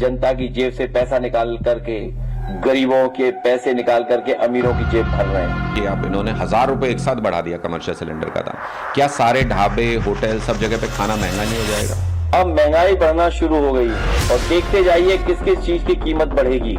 जनता की जेब से पैसा निकाल करके, गरीबों के पैसे निकाल करके अमीरों की जेब भर रहे हैं। कि आप इन्होंने 1000 रुपए एक साथ बढ़ा दिया कमर्शियल सिलेंडर का दाम। क्या सारे ढाबे, होटल, सब जगह पे खाना महंगा नहीं हो जाएगा? अब महंगाई बढ़ना शुरू हो गई है और देखते जाइए किस किस चीज की कीमत बढ़ेगी।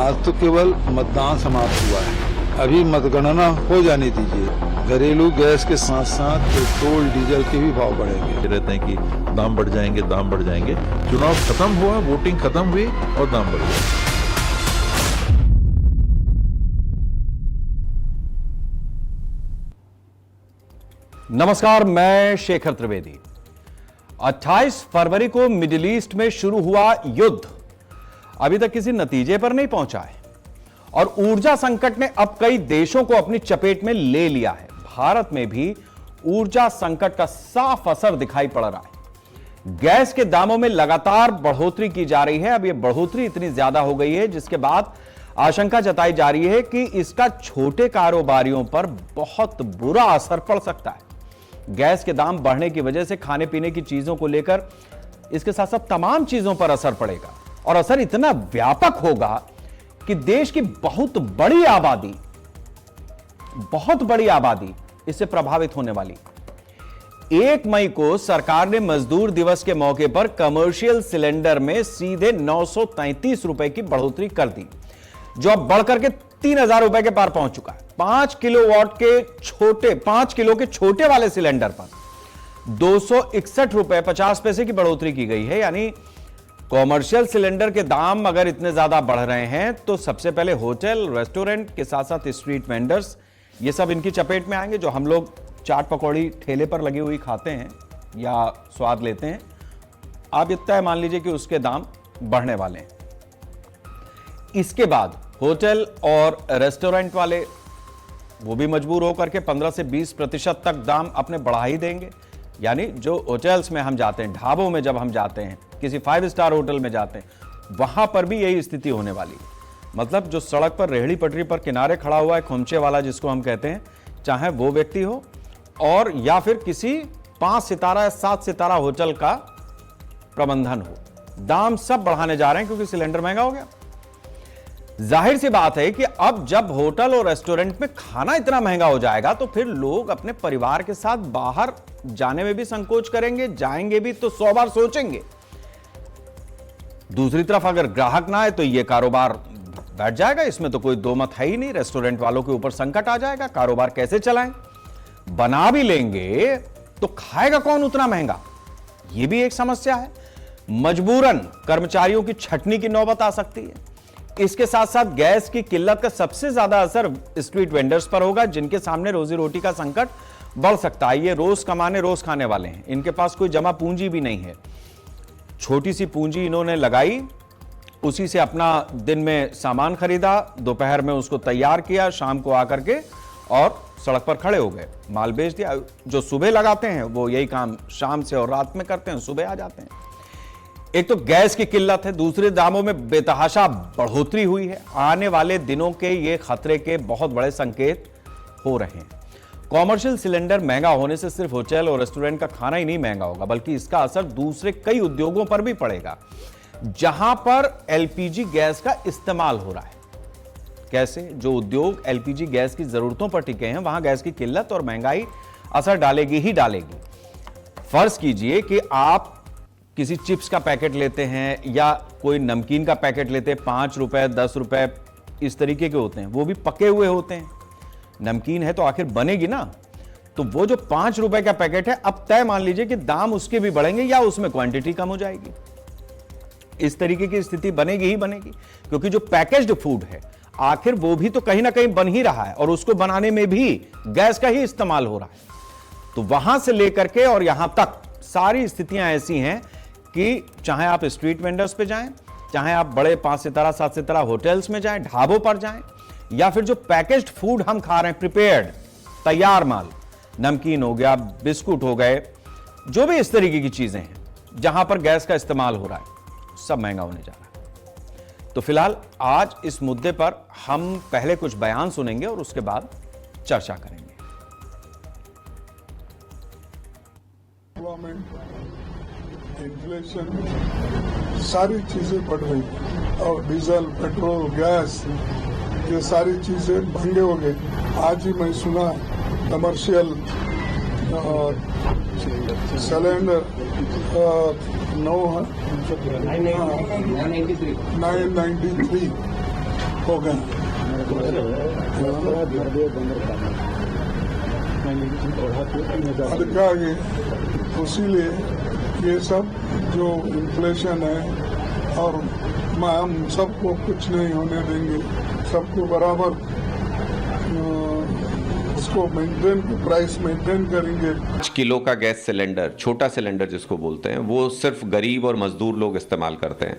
आज तो केवल मतदान समाप्त हुआ है, अभी मतगणना हो जाने दीजिए। घरेलू गैस के साथ साथ पेट्रोल डीजल के भी भाव बढ़ेंगे। रहते हैं कि दाम बढ़ जाएंगे, दाम बढ़ जाएंगे। चुनाव खत्म हुआ, वोटिंग खत्म हुई और दाम बढ़ गए। नमस्कार, मैं शेखर त्रिवेदी। 28 फरवरी को मिडिल ईस्ट में शुरू हुआ युद्ध अभी तक किसी नतीजे पर नहीं पहुंचा है और ऊर्जा संकट ने अब कई देशों को अपनी चपेट में ले लिया है। भारत में भी ऊर्जा संकट का साफ असर दिखाई पड़ रहा है। गैस के दामों में लगातार बढ़ोतरी की जा रही है। अब यह बढ़ोतरी इतनी ज्यादा हो गई है जिसके बाद आशंका जताई जा रही है कि इसका छोटे कारोबारियों पर बहुत बुरा असर पड़ सकता है। गैस के दाम बढ़ने की वजह से खाने पीने की चीजों को लेकर इसके साथ साथ तमाम चीजों पर असर पड़ेगा और असर इतना व्यापक होगा कि देश की बहुत बड़ी आबादी इससे प्रभावित होने वाली। 1 मई को सरकार ने मजदूर दिवस के मौके पर कमर्शियल सिलेंडर में सीधे 933 रुपए की बढ़ोतरी कर दी, जो अब बढ़कर के 3000 रुपए के पार पहुंच चुका है। 5 किलो के छोटे वाले सिलेंडर पर 261 रुपए 50 पैसे की बढ़ोतरी की गई है। यानी कॉमर्शियल सिलेंडर के दाम अगर इतने ज्यादा बढ़ रहे हैं तो सबसे पहले होटल, रेस्टोरेंट के साथ साथ स्ट्रीट वेंडर्स, ये सब इनकी चपेट में आएंगे। जो हम लोग चाट पकौड़ी ठेले पर लगी हुई खाते हैं या स्वाद लेते हैं, आप इतना मान लीजिए कि उसके दाम बढ़ने वाले हैं। इसके बाद होटल और रेस्टोरेंट वाले वो भी मजबूर होकर के 15 से 20% तक दाम अपने बढ़ा ही देंगे। यानी जो होटल्स में हम जाते हैं, ढाबों में जब हम जाते हैं, किसी 5 स्टार होटल में जाते हैं, वहां पर भी यही स्थिति होने वाली है। मतलब जो सड़क पर रेहड़ी पटरी पर किनारे खड़ा हुआ है, खोमचे वाला जिसको हम कहते हैं, चाहे वो व्यक्ति हो और या फिर किसी 5 सितारा या 7 सितारा होटल का प्रबंधन हो, दाम सब बढ़ाने जा रहे हैं क्योंकि सिलेंडर महंगा हो गया। जाहिर सी बात है कि अब जब होटल और रेस्टोरेंट में खाना इतना महंगा हो जाएगा तो फिर लोग अपने परिवार के साथ बाहर जाने में भी संकोच करेंगे, जाएंगे भी तो 100 बार सोचेंगे। दूसरी तरफ अगर ग्राहक ना आए तो यह कारोबार बैठ जाएगा, इसमें तो कोई दो मत है ही नहीं। रेस्टोरेंट वालों के ऊपर संकट आ जाएगा, कारोबार कैसे चलाएं? बना भी लेंगे तो खाएगा कौन उतना महंगा? यह भी एक समस्या है। मजबूरन कर्मचारियों की छटनी की नौबत आ सकती है। इसके साथ साथ गैस की किल्लत का सबसे ज्यादा असर स्ट्रीट वेंडर्स पर होगा, जिनके सामने रोजी रोटी का संकट बढ़ सकता है। ये रोज कमाने रोज खाने वाले हैं, इनके पास कोई जमा पूंजी भी नहीं है। छोटी सी पूंजी इन्होंने लगाई, उसी से अपना दिन में सामान खरीदा, दोपहर में उसको तैयार किया, शाम को आकर के और सड़क पर खड़े हो गए, माल बेच दिया। जो सुबह लगाते हैं वो यही काम शाम से और रात में करते हैं, सुबह आ जाते हैं। एक तो गैस की किल्लत है, दूसरे दामों में बेतहाशा बढ़ोतरी हुई है। आने वाले दिनों के ये खतरे के बहुत बड़े संकेत हो रहे हैं। कॉमर्शियल सिलेंडर महंगा होने से सिर्फ होटल और रेस्टोरेंट का खाना ही नहीं महंगा होगा, बल्कि इसका असर दूसरे कई उद्योगों पर भी पड़ेगा जहां पर एलपीजी गैस का इस्तेमाल हो रहा है। कैसे? जो उद्योग एलपीजी गैस की जरूरतों पर टिके हैं, वहां गैस की किल्लत और महंगाई असर डालेगी ही डालेगी। फर्ज कीजिए कि आप किसी चिप्स का पैकेट लेते हैं या कोई नमकीन का पैकेट लेते हैं, 5 रुपए 10 रुपए इस तरीके के होते हैं, वो भी पके हुए होते हैं। नमकीन है तो आखिर बनेगी ना, तो वो जो 5 रुपए का पैकेट है, अब तय मान लीजिए कि दाम उसके भी बढ़ेंगे या उसमें क्वांटिटी कम हो जाएगी। इस तरीके की स्थिति बनेगी ही बनेगी, क्योंकि जो पैकेज्ड फूड है आखिर वो भी तो कहीं ना कहीं बन ही रहा है और उसको बनाने में भी गैस का ही इस्तेमाल हो रहा है। तो वहां से लेकर के और यहां तक सारी स्थितियां ऐसी हैं कि चाहे आप स्ट्रीट वेंडर्स पे जाएं, चाहे आप बड़े 5 सितारा 7 सितारा होटल्स में जाएं, ढाबों पर जाएं, या फिर जो पैकेज्ड फूड हम खा रहे हैं, प्रिपेयर्ड तैयार माल, नमकीन हो गया, बिस्कुट हो गए, जो भी इस तरीके की चीजें हैं जहां पर गैस का इस्तेमाल हो रहा है, सब महंगा होने जा रहा है। तो फिलहाल आज इस मुद्दे पर हम पहले कुछ बयान सुनेंगे और उसके बाद चर्चा करेंगे। इन्फ्लेशन सारी चीजें बढ़ रही, और डीजल, पेट्रोल, गैस, ये सारी चीजें महंगे हो गए। आज ही मैं सुना कमर्शियल सिलेंडर 993 हो गए। ಅದಕ್ಕಾಗಿ इसीलिए ये सब जो इन्फ्लेशन है, और हम सबको कुछ नहीं होने देंगे, सबको बराबर इसको मेंटेन, प्राइस मेंटेन करेंगे। 5 किलो का गैस सिलेंडर, छोटा सिलेंडर जिसको बोलते हैं, वो सिर्फ गरीब और मजदूर लोग इस्तेमाल करते हैं।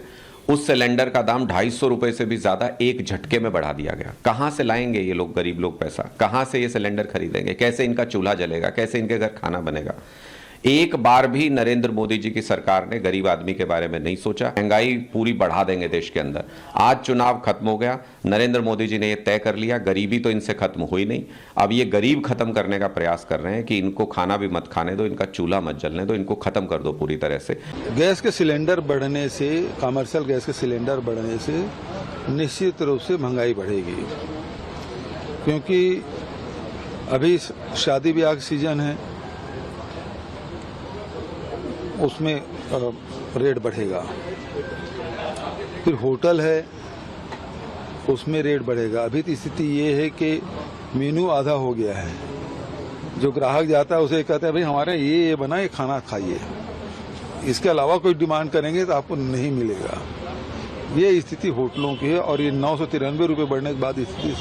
उस सिलेंडर का दाम 250 रुपए से भी ज्यादा एक झटके में बढ़ा दिया गया। कहां से लाएंगे ये लोग, गरीब लोग पैसा? कहां से ये सिलेंडर खरीदेंगे? कैसे इनका चूल्हा जलेगा? कैसे इनके घर खाना बनेगा? एक बार भी नरेंद्र मोदी जी की सरकार ने गरीब आदमी के बारे में नहीं सोचा। महंगाई पूरी बढ़ा देंगे देश के अंदर। आज चुनाव खत्म हो गया, नरेंद्र मोदी जी ने यह तय कर लिया, गरीबी तो इनसे खत्म हुई नहीं, अब ये गरीब खत्म करने का प्रयास कर रहे हैं कि इनको खाना भी मत खाने दो, इनका चूल्हा मत जलने दो, इनको खत्म कर दो पूरी तरह से। गैस के सिलेंडर बढ़ने से, कमर्शियल गैस के सिलेंडर बढ़ने से निश्चित रूप से महंगाई बढ़ेगी, क्योंकि अभी शादी ब्याह का सीजन है, उसमें रेट बढ़ेगा। फिर होटल है, उसमें रेट बढ़ेगा। अभी तो स्थिति ये है कि मेनू आधा हो गया है। जो ग्राहक जाता है उसे कहते हैं भाई हमारे ये बना, ये खाना खाइए, इसके अलावा कोई डिमांड करेंगे तो आपको नहीं मिलेगा। ये स्थिति होटलों की है, और ये 993 रुपये बढ़ने के बाद स्थिति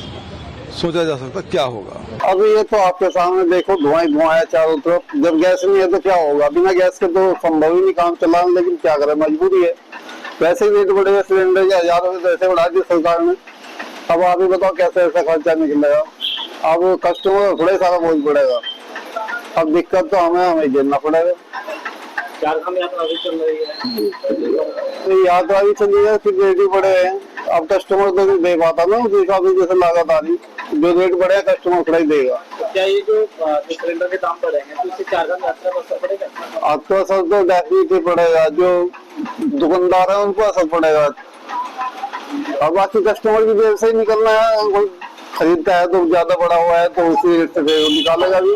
सोचा जा सकता क्या होगा। अभी ये तो आपके सामने देखो, धुआं ही धुआं है चारों तरफ। जब गैस नहीं है तो क्या होगा? बिना गैस के तो संभव ही नहीं काम चलाना, लेकिन क्या करें, मजबूरी है। वैसे ही रेट बढ़े, सिलेंडर के 1000 रुपए ऐसे बढ़ा दिए सरकार ने। अब आप ही बताओ कैसे ऐसा खर्चा निकलेगा? अब कस्टमर को थोड़ा सारा बोझ पड़ेगा। अब दिक्कत तो हमें झेलना पड़ेगा। यात्रा भी चल रही है, यात्रा भी चल रही है, फिर रेट भी बढ़े हैं। अब कस्टमर तो नहीं दे पाता ना उस हिसाब से, जैसे लागत आ रही, जो रेट बढ़ेगा कस्टमर थोड़ा ही देगा। क्या ये जो सिलेंडर के दाम बढ़ेंगे तो इससे चारधाम यात्रा पर असर पड़ेगा? आपको असर तो डेफिनेटली पड़ेगा, जो दुकानदार है उनको असर पड़ेगा। और बाकी कस्टमर की जेब से ही निकलना है, कोई खरीदता है तो ज्यादा बड़ा हुआ है तो उसी रेट से निकालेगा भी।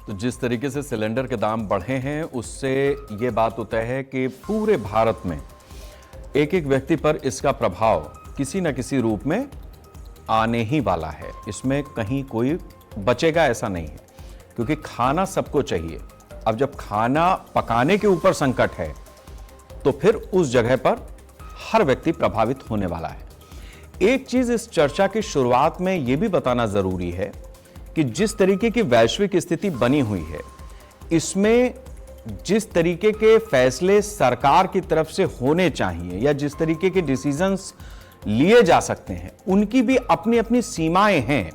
तो जिस तरीके से सिलेंडर के दाम बढ़े हैं, उससे ये बात तो तय है कि पूरे भारत में एक एक व्यक्ति पर इसका प्रभाव किसी न किसी रूप में आने ही वाला है। इसमें कहीं कोई बचेगा ऐसा नहीं है, क्योंकि खाना सबको चाहिए। अब जब खाना पकाने के ऊपर संकट है तो फिर उस जगह पर हर व्यक्ति प्रभावित होने वाला है। एक चीज इस चर्चा की शुरुआत में यह भी बताना जरूरी है कि जिस तरीके की वैश्विक स्थिति बनी हुई है, इसमें जिस तरीके के फैसले सरकार की तरफ से होने चाहिए या जिस तरीके के डिसीजंस लिए जा सकते हैं, उनकी भी अपनी अपनी सीमाएं हैं।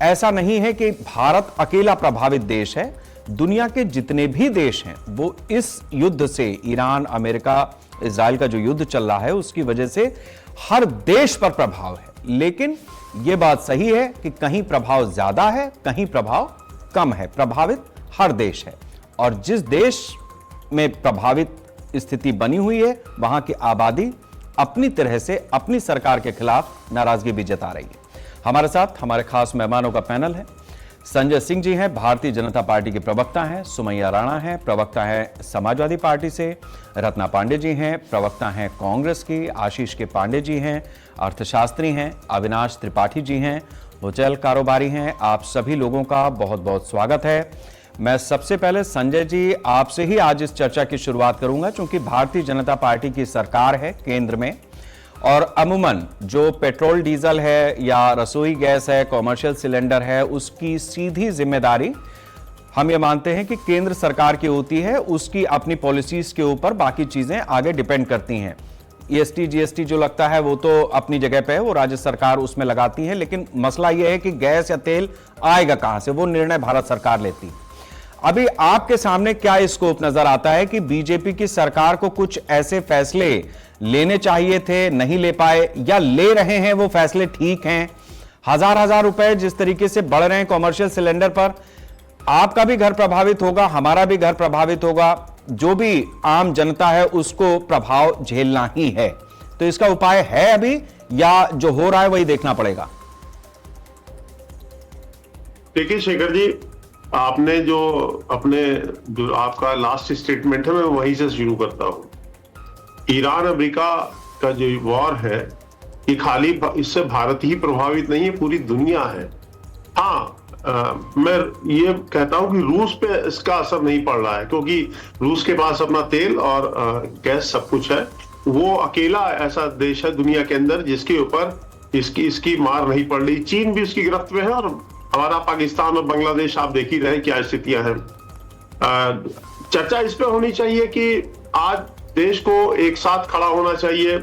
ऐसा नहीं है कि भारत अकेला प्रभावित देश है। दुनिया के जितने भी देश हैं वो इस युद्ध से, ईरान, अमेरिका, इजराइल का जो युद्ध चल रहा है, उसकी वजह से हर देश पर प्रभाव है। लेकिन यह बात सही है कि कहीं प्रभाव ज्यादा है, कहीं प्रभाव कम है। प्रभावित हर देश है, और जिस देश में प्रभावित स्थिति बनी हुई है, वहां की आबादी अपनी तरह से अपनी सरकार के खिलाफ नाराजगी भी जता रही है। हमारे साथ हमारे खास मेहमानों का पैनल है। संजय सिंह जी हैं, भारतीय जनता पार्टी के प्रवक्ता हैं। सुमैया राणा हैं, प्रवक्ता हैं समाजवादी पार्टी से। रत्ना पांडे जी हैं, प्रवक्ता हैं कांग्रेस की। आशीष के पांडे जी हैं, अर्थशास्त्री हैं। अविनाश त्रिपाठी जी हैं, होटल कारोबारी हैं। आप सभी लोगों का बहुत बहुत स्वागत है। मैं सबसे पहले संजय जी आपसे ही आज इस चर्चा की शुरुआत करूंगा, क्योंकि भारतीय जनता पार्टी की सरकार है केंद्र में, और अमूमन जो पेट्रोल डीजल है या रसोई गैस है, कॉमर्शियल सिलेंडर है, उसकी सीधी जिम्मेदारी हम ये मानते हैं कि केंद्र सरकार की होती है। उसकी अपनी पॉलिसीज के ऊपर बाकी चीजें आगे डिपेंड करती हैं। ईएसटी, जीएसटी जो लगता है वो तो अपनी जगह पे है, वो राज्य सरकार उसमें लगाती है। लेकिन मसला ये है कि गैस या तेल आएगा कहां से, वो निर्णय भारत सरकार लेती है। अभी आपके सामने क्या स्कोप नजर आता है कि बीजेपी की सरकार को कुछ ऐसे फैसले लेने चाहिए थे, नहीं ले पाए, या ले रहे हैं वो फैसले ठीक हैं? हजार रुपए जिस तरीके से बढ़ रहे हैं कॉमर्शियल सिलेंडर पर, आपका भी घर प्रभावित होगा, हमारा भी घर प्रभावित होगा, जो भी आम जनता है उसको प्रभाव झेलना ही है। तो इसका उपाय है अभी, या जो हो रहा है वही देखना पड़ेगा? देखिए शेखर जी, आपने जो आपका लास्ट स्टेटमेंट है, मैं वहीं से शुरू करता हूं। ईरान अमेरिका का जो वॉर है, ये खाली इससे भारत ही प्रभावित नहीं है, पूरी दुनिया है। हाँ, मैं ये कहता हूं कि रूस पे इसका असर नहीं पड़ रहा है, क्योंकि रूस के पास अपना तेल और गैस सब कुछ है। वो अकेला ऐसा देश है दुनिया के अंदर जिसके ऊपर इसकी मार नहीं पड़ रही। चीन भी इसकी गिरफ्त में है, और हमारा पाकिस्तान और बांग्लादेश आप देख ही रहे क्या स्थितियां हैं। चर्चा इस पे होनी चाहिए कि आज देश को एक साथ खड़ा होना चाहिए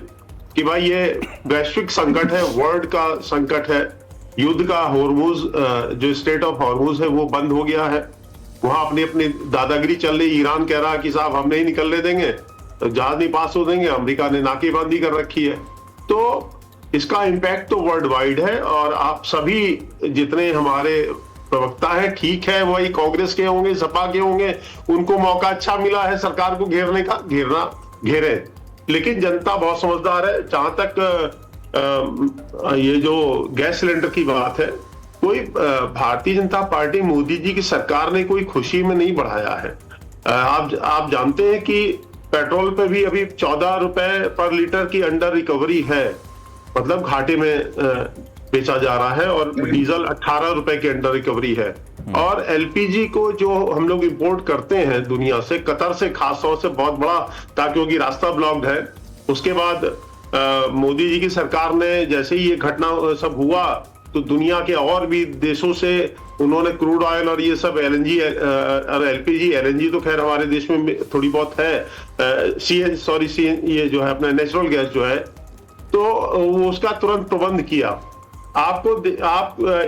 कि भाई ये वैश्विक संकट है, वर्ल्ड का संकट है। युद्ध का हॉर्मुज, जो स्टेट ऑफ हॉर्मुज है वो बंद हो गया है। वहां अपनी दादागिरी चल रही। ईरान कह रहा कि साहब हम नहीं निकलने देंगे, जहाज नहीं पास हो देंगे। अमेरिका ने नाकेबंदी कर रखी है। तो इसका इम्पैक्ट तो वर्ल्ड वाइड है, और आप सभी जितने हमारे प्रवक्ता हैं, ठीक है, वही कांग्रेस के होंगे, सपा के होंगे, उनको मौका अच्छा मिला है सरकार को घेरने का, घेरे। लेकिन जनता बहुत समझदार है। जहां तक ये जो गैस सिलेंडर की बात है, कोई भारतीय जनता पार्टी, मोदी जी की सरकार ने कोई खुशी में नहीं बढ़ाया है। आप जानते हैं कि पेट्रोल पे भी अभी 14 रुपए पर लीटर की अंडर रिकवरी है, मतलब घाटे में बेचा जा रहा है, और डीजल 18 रुपए की अंडर रिकवरी है। और एलपीजी को जो हम लोग इंपोर्ट करते हैं दुनिया से, कतर से खास तौर से बहुत बड़ा था, क्योंकि रास्ता ब्लॉक्ड है। उसके बाद मोदी जी की सरकार ने जैसे ही ये घटना सब हुआ, तो दुनिया के और भी देशों से उन्होंने क्रूड ऑयल और ये सब एलएनजी और एलपीजी, एलएनजी तो खैर हमारे देश में थोड़ी बहुत है, ये जो है अपना नेचुरल गैस जो है, तो वो उसका तुरंत प्रबंध किया। आप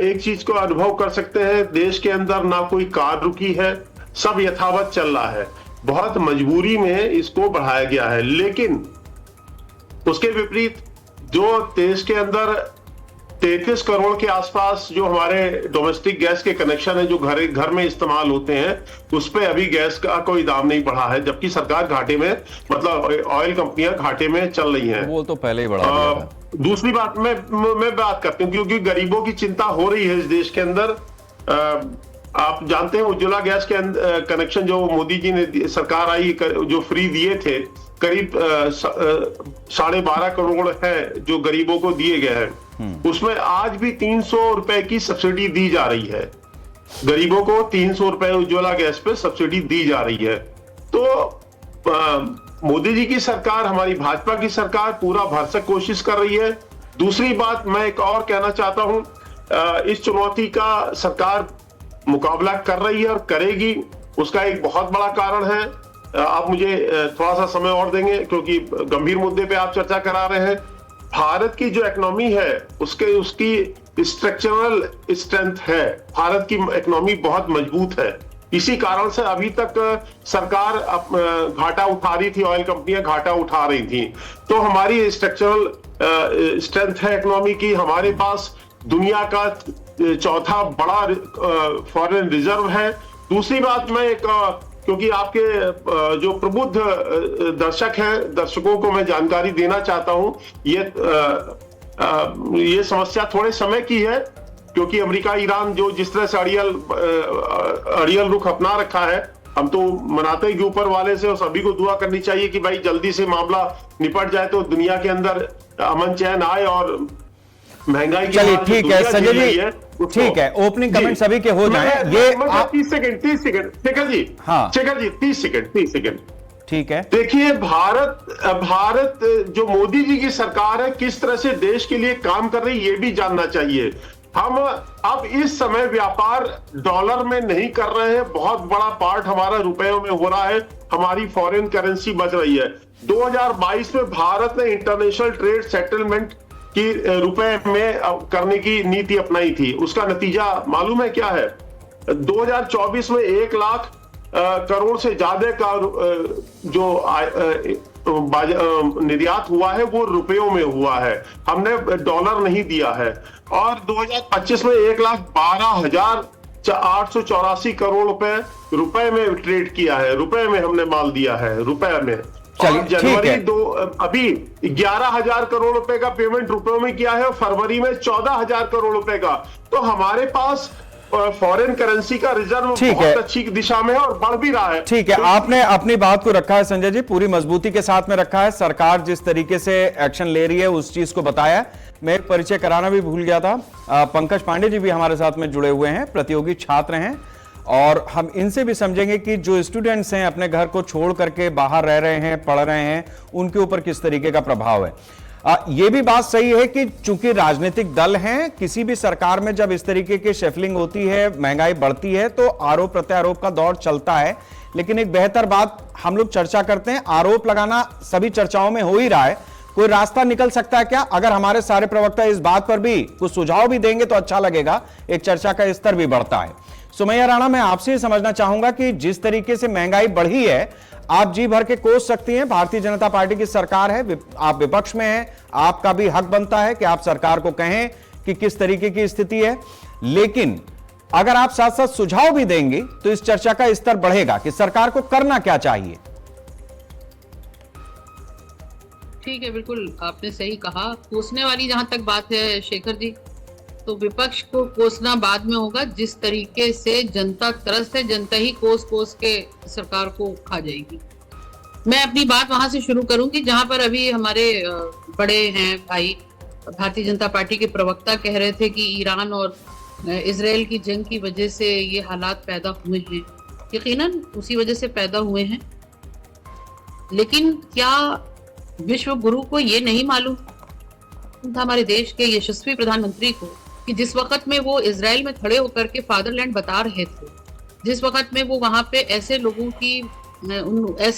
एक चीज को अनुभव कर सकते हैं, देश के अंदर ना कोई कार रुकी है, सब यथावत चल रहा है। बहुत मजबूरी में इसको बढ़ाया गया है। लेकिन उसके विपरीत जो देश के अंदर 33 करोड़ के आसपास जो हमारे डोमेस्टिक गैस के कनेक्शन है, जो घर में इस्तेमाल होते हैं, उस पे अभी गैस का कोई दाम नहीं बढ़ा है, जबकि सरकार घाटे में, मतलब ऑयल कंपनियां घाटे में चल रही हैं। वो तो पहले ही बढ़ा दिया था। दूसरी बात मैं बात करती हूँ, क्योंकि गरीबों की चिंता हो रही है इस देश के अंदर। आप जानते हैं उज्ज्वला गैस के कनेक्शन जो मोदी जी ने, सरकार आई जो फ्री दिए थे, करीब 12.5 करोड़ है जो गरीबों को दिए गए हैं। उसमें आज भी 300 रुपए की सब्सिडी दी जा रही है। गरीबों को 300 रुपए उज्ज्वला गैस पे सब्सिडी दी जा रही है। तो मोदी जी की सरकार, हमारी भाजपा की सरकार पूरा भरसक कोशिश कर रही है। दूसरी बात मैं एक और कहना चाहता हूं, इस चुनौती का सरकार मुकाबला कर रही है और करेगी। उसका एक बहुत बड़ा कारण है, आप मुझे थोड़ा सा समय और देंगे क्योंकि गंभीर मुद्दे पे आप चर्चा करा रहे हैं। भारत की जो इकोनॉमी है उसकी स्ट्रक्चरल स्ट्रेंथ है, भारत की इकोनॉमी बहुत मजबूत है। इसी कारण से अभी तक सरकार घाटा उठा रही थी, ऑयल कंपनियां घाटा उठा रही थी। तो हमारी स्ट्रक्चरल स्ट्रेंथ है इकोनॉमी की। हमारे पास दुनिया का चौथा बड़ा फॉरेन रिजर्व है। दूसरी बात, मैं क्योंकि आपके जो प्रबुद्ध दर्शक हैं, दर्शकों को मैं जानकारी देना चाहता हूं, ये समस्या थोड़े समय की है, क्योंकि अमेरिका ईरान जो जिस तरह से अड़ियल रुख अपना रखा है, हम तो मनाते हैं कि ऊपर वाले से, और सभी को दुआ करनी चाहिए कि भाई जल्दी से मामला निपट जाए तो दुनिया के अंदर अमन चैन आए और महंगाई की। चलिए ठीक है संजय जी, ठीक है, ओपनिंग कमेंट सभी के हो जाए। ये 30 सेकंड शेखर जी, हाँ शेखर जी 30 सेकंड ठीक है। देखिए, भारत जो मोदी जी की सरकार है किस तरह से देश के लिए काम कर रही है ये भी जानना चाहिए। हम अब इस समय व्यापार डॉलर में नहीं कर रहे हैं, बहुत बड़ा पार्ट हमारा रुपयों में हो रहा है, हमारी फॉरेन करेंसी बच रही है। 2022 में भारत ने इंटरनेशनल ट्रेड सेटलमेंट की रुपए में करने की नीति अपनाई थी। उसका नतीजा मालूम है क्या है? 2024 में 1 लाख करोड़ से ज्यादा का जो निर्यात हुआ है वो रुपयों में हुआ है, हमने डॉलर नहीं दिया है। और 2025 में 1,12,000 884 करोड़ रुपए में ट्रेड किया है, रुपए में हमने माल दिया है, रुपए में। चलिए, और जनवरी ठीक है। अभी 11,000 करोड़ रुपए का पेमेंट रुपयों में किया है और फरवरी में 14,000 करोड़ रुपए का। तो हमारे पास फॉरेन करेंसी का रिजर्व बहुत अच्छी दिशा में है और बढ़ भी रहा है। ठीक है, आपने अपनी बात को रखा है संजय जी, पूरी मजबूती के साथ में रखा है। सरकार जिस तरीके से एक्शन ले रही है उस चीज को बताया। मैं एक परिचय कराना भी भूल गया था, पंकज पांडे जी भी हमारे साथ में जुड़े हुए हैं, प्रतियोगी छात्र हैं, और हम इनसे भी समझेंगे कि जो स्टूडेंट्स हैं अपने घर को छोड़ करके बाहर रह रहे हैं, पढ़ रहे हैं, उनके ऊपर किस तरीके का प्रभाव है। ये भी बात सही है कि चूंकि राजनीतिक दल हैं, किसी भी सरकार में जब इस तरीके की शेफलिंग होती है, महंगाई बढ़ती है, तो आरोप प्रत्यारोप का दौर चलता है। लेकिन एक बेहतर बात हम लोग चर्चा करते हैं, आरोप लगाना सभी चर्चाओं में हो ही रहा है, कोई रास्ता निकल सकता है क्या? अगर हमारे सारे प्रवक्ता इस बात पर भी कुछ सुझाव भी देंगे तो अच्छा लगेगा, एक चर्चा का स्तर भी बढ़ता है। सुमैया राणा, मैं आपसे समझना चाहूंगा कि जिस तरीके से महंगाई बढ़ी है, आप जी भर के कोस सकती हैं, भारतीय जनता पार्टी की सरकार है, आप विपक्ष में हैं, आपका भी हक बनता है कि आप सरकार को कहें कि किस तरीके की स्थिति है। लेकिन अगर आप साथ साथ सुझाव भी देंगे तो इस चर्चा का स्तर बढ़ेगा कि सरकार को करना क्या चाहिए। ठीक है, बिल्कुल आपने सही कहा। कोसने वाली जहां तक बात है शेखर जी, तो विपक्ष को कोसना बाद में होगा। जिस तरीके से जनता त्रस्त है, जनता ही कोस कोस के सरकार को खा जाएगी। मैं अपनी बात वहां से शुरू करूंगी जहां पर अभी हमारे बड़े हैं भाई भारतीय जनता पार्टी के प्रवक्ता कह रहे थे कि ईरान और इजराइल की जंग की वजह से ये हालात पैदा हुए हैं। यकीनन उसी वजह से पैदा हुए हैं, लेकिन क्या विश्व गुरु को ये नहीं मालूम था, हमारे देश के यशस्वी प्रधानमंत्री को, कि जिस वक्त में वो इजराइल में खड़े होकर के फादरलैंड बता रहे थे, जिस वक्त में वो वहां पे ऐसे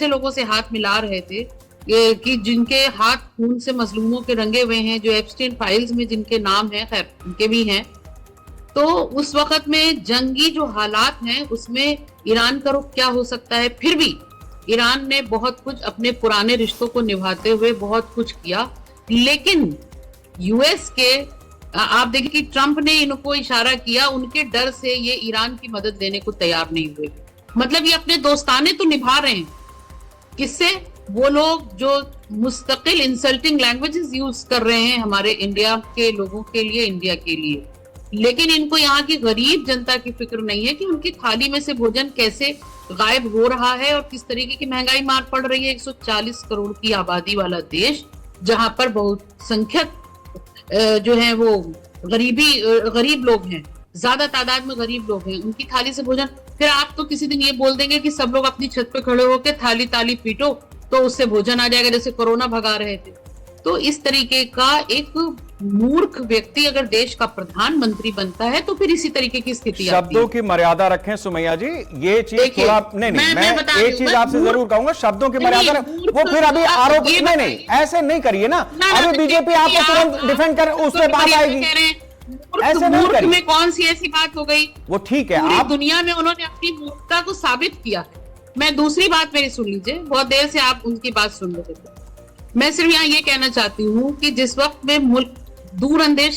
लोगों से हाथ मिला रहे थे कि जिनके हाथ खून से मजलूमों के रंगे हुए हैं, जो एप्स्टीन फाइल्स में जिनके नाम हैं, खैर उनके भी हैं, तो उस वक्त में जंगी जो हालात हैं उसमें ईरान का रुख क्या हो सकता है। फिर भी ईरान ने बहुत कुछ अपने पुराने रिश्तों को निभाते हुए बहुत कुछ किया, लेकिन यूएस के आप देखिए कि ट्रंप ने इनको इशारा किया, उनके डर से ये ईरान की मदद देने को तैयार नहीं हुए। मतलब ये अपने दोस्ताने तो निभा रहे हैं, किससे? वो लोग जो मुस्तकिल इंसल्टिंग लैंग्वेजेस यूज कर रहे हैं हमारे इंडिया के लोगों के लिए, इंडिया के लिए, लेकिन इनको यहाँ की गरीब जनता की फिक्र नहीं है कि उनकी थाली में से भोजन कैसे गायब हो रहा है और किस तरीके की महंगाई मार पड़ रही है। 140 करोड़ की आबादी वाला देश, जहां पर बहुसंख्यक जो है वो गरीब लोग हैं, ज्यादा तादाद में गरीब लोग हैं, उनकी थाली से भोजन। फिर आप तो किसी दिन ये बोल देंगे कि सब लोग अपनी छत पे खड़े होकर थाली ताली पीटो तो उससे भोजन आ जाएगा, जैसे कोरोना भगा रहे थे। तो इस तरीके का एक मूर्ख व्यक्ति अगर देश का प्रधानमंत्री बनता है तो फिर इसी तरीके की स्थिति आती है। शब्दों की मर्यादा रखें सुमैया जी, ये चीज थोड़ा नहीं, मैं एक चीज आपसे जरूर कहूंगा, शब्दों की मर्यादा वो फिर अभी आरोप नहीं, ऐसे नहीं करिए ना। अभी बीजेपी आपको तुरंत डिफेंड कर, उस पर बात आएगी, ऐसे नहीं करिए। में कौन सी ऐसी बात हो गई? वो ठीक है, आप दुनिया में उन्होंने अपनी मूर्खता को साबित किया है। मैं दूसरी बात मेरी सुन लीजिए, बहुत देर से आप उनकी बात सुन रहे थे। मैं सिर्फ यहाँ ये कहना चाहती हूँ कि जिस वक्त में मुल्क दूरअंदेश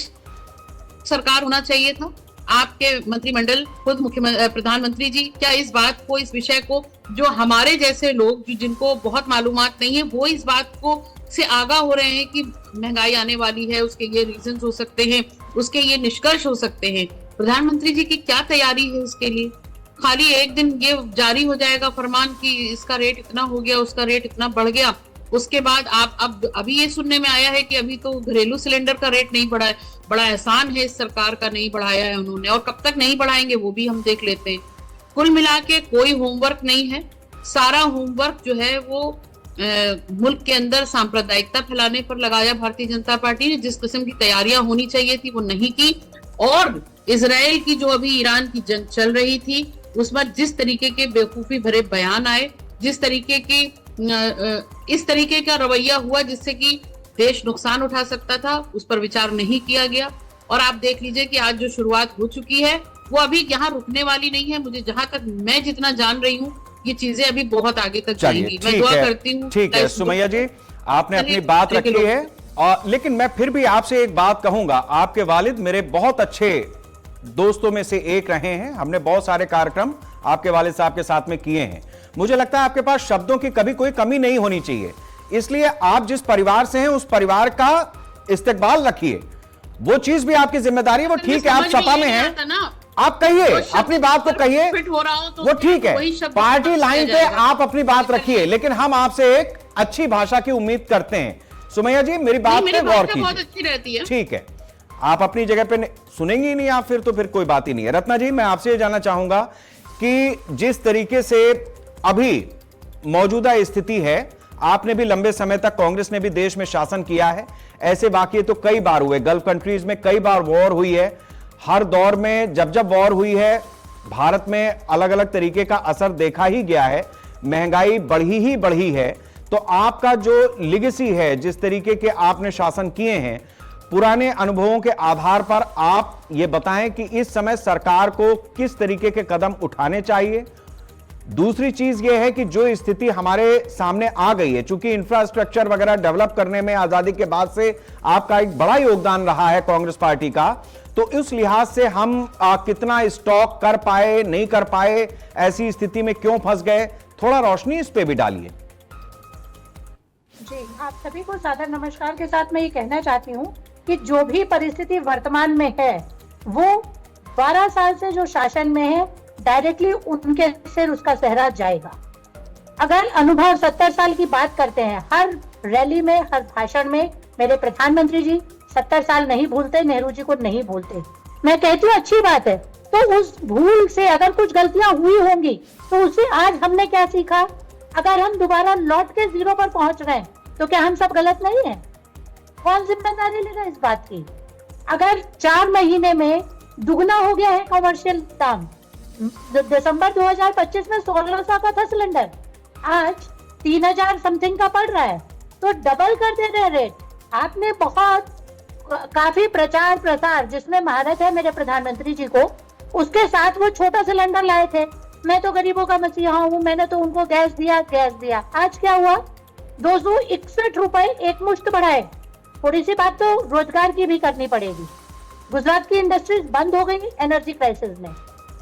सरकार होना चाहिए था, आपके मंत्रिमंडल, खुद मुख्यमंत्री, प्रधानमंत्री जी, क्या इस बात को, इस विषय को, जो हमारे जैसे लोग जो जिनको बहुत मालूमात नहीं है, वो इस बात को से आगाह हो रहे हैं कि महंगाई आने वाली है, उसके ये रीजंस हो सकते हैं, उसके ये निष्कर्ष हो सकते हैं। प्रधानमंत्री जी की क्या तैयारी है इसके लिए? खाली एक दिन ये जारी हो जाएगा फरमान कि इसका रेट इतना हो गया, उसका रेट इतना बढ़ गया, उसके बाद आप अभी ये सुनने में आया है कि अभी तो घरेलू सिलेंडर का रेट नहीं बढ़ा है। बड़ा एहसान है इस सरकार का, नहीं बढ़ाया है उन्होंने, और कब तक नहीं बढ़ाएंगे वो भी हम देख लेते हैं। कुल मिला के कोई होमवर्क नहीं है, सारा होमवर्क जो है वो मुल्क के अंदर सांप्रदायिकता फैलाने पर लगाया भारतीय जनता पार्टी ने। जिस किस्म की तैयारियां होनी चाहिए थी वो नहीं की, और इजराइल की जो अभी ईरान की जंग चल रही थी उसमें जिस तरीके के बेवकूफी भरे बयान आए, जिस तरीके की इस तरीके का रवैया हुआ जिससे कि देश नुकसान उठा सकता था, उस पर विचार नहीं किया गया। और आप देख लीजिए कि आज जो शुरुआत हो चुकी है वो अभी यहाँ रुकने वाली नहीं है। मुझे जहां तक मैं जितना जान रही हूँ ये चीजें अभी बहुत आगे तक जाएंगी। मैं दुआ करती हूँ। ठीक है सुमैया जी, आपने अपनी बात रखी है, और लेकिन मैं फिर भी आपसे एक बात कहूंगा, आपके वालिद मेरे बहुत अच्छे दोस्तों में से एक रहे हैं, हमने बहुत सारे कार्यक्रम आपके वालिद साहब के साथ में किए हैं। मुझे लगता है आपके पास शब्दों की कभी कोई कमी नहीं होनी चाहिए, इसलिए आप जिस परिवार से हैं उस परिवार का इस्तेकबाल रखिए। वो चीज भी आपकी जिम्मेदारी है, वो ठीक है, आप सपा में हैं, आप कहिए अपनी बात को कहिए, वो ठीक है, पार्टी लाइन पे आप अपनी बात रखिए, लेकिन हम आपसे एक अच्छी भाषा की उम्मीद करते हैं। सुमैया जी मेरी बात पे गौर कीजिए, ठीक है, आप अपनी जगह पे सुनेंगी नहीं आप, फिर तो फिर कोई बात ही नहीं है। रत्ना जी मैं आपसे ये जानना चाहूंगा कि जिस तरीके से अभी मौजूदा स्थिति है, आपने भी लंबे समय तक, कांग्रेस ने भी देश में शासन किया है, ऐसे वाकये तो कई बार हुए, गल्फ कंट्रीज में कई बार वॉर हुई है, हर दौर में जब जब वॉर हुई है भारत में अलग अलग तरीके का असर देखा ही गया है, महंगाई बढ़ी ही बढ़ी है। तो आपका जो लिगेसी है, जिस तरीके के आपने शासन किए हैं, पुराने अनुभवों के आधार पर आप ये बताएं कि इस समय सरकार को किस तरीके के कदम उठाने चाहिए। दूसरी चीज यह है कि जो स्थिति हमारे सामने आ गई है, चूंकि इंफ्रास्ट्रक्चर वगैरह डेवलप करने में आजादी के बाद से आपका एक बड़ा योगदान रहा है कांग्रेस पार्टी का, तो उस लिहाज से हम कितना स्टॉक कर पाए, नहीं कर पाए, ऐसी स्थिति में क्यों फंस गए, थोड़ा रोशनी इस पे भी डालिए। जी, आप सभी को सादर नमस्कार के साथ मैं ये कहना चाहती हूँ कि जो भी परिस्थिति वर्तमान में है, वो 12 साल से जो शासन में है, डायरेक्टली उनके सिर उसका सेहरा जाएगा। अगर अनुभव 70 साल की बात करते हैं, हर रैली में, हर भाषण में मेरे प्रधानमंत्री जी 70 साल नहीं भूलते, नेहरू जी को नहीं भूलते। मैं कहती हूँ अच्छी बात है, तो उस भूल से अगर कुछ गलतियां हुई होंगी तो उससे आज हमने क्या सीखा। अगर हम दोबारा लौट के जीरो पर पहुंच रहे हैं तो क्या हम सब गलत नहीं है? कौन जिम्मेदारी लेगा इस बात की? अगर 4 महीने में दुगना हो गया है कमर्शियल दाम, दिसंबर 2025 में 1600 का था सिलेंडर, आज 3000 समथिंग का पड़ रहा है, तो डबल कर दे रहे रेट। आपने बहुत काफी प्रचार प्रसार जिसमें महारत है मेरे प्रधानमंत्री जी को, उसके साथ वो छोटा सिलेंडर लाए थे, मैं तो गरीबों का मसीहा हूँ, मैंने तो उनको गैस दिया। आज क्या हुआ? 261 रुपए एक मुश्त बढ़ाए। थोड़ी सी बात तो रोजगार की भी करनी पड़ेगी। गुजरात की इंडस्ट्रीज बंद हो गई एनर्जी क्राइसिस में,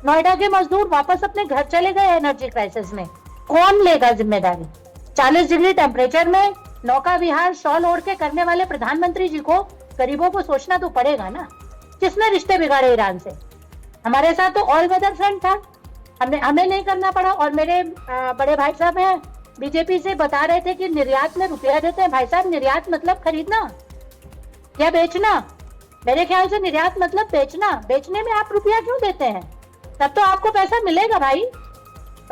नोएडा के मजदूर वापस अपने घर चले गए एनर्जी क्राइसिस में। कौन लेगा जिम्मेदारी? 40 डिग्री टेम्परेचर में नौका विहार शॉल ओढ़ के करने वाले प्रधानमंत्री जी को गरीबों को सोचना तो पड़ेगा ना। किसने रिश्ते बिगाड़े ईरान से? हमारे साथ तो ऑल वेदर फ्रंट था, हमें नहीं करना पड़ा। और मेरे बड़े भाई साहब हैं बीजेपी से, बता रहे थे कि निर्यात में रुपया देते हैं। भाई साहब, निर्यात मतलब खरीदना या बेचना? मेरे ख्याल से निर्यात मतलब बेचना। बेचने में आप रुपया क्यों देते हैं? तब तो आपको पैसा मिलेगा भाई।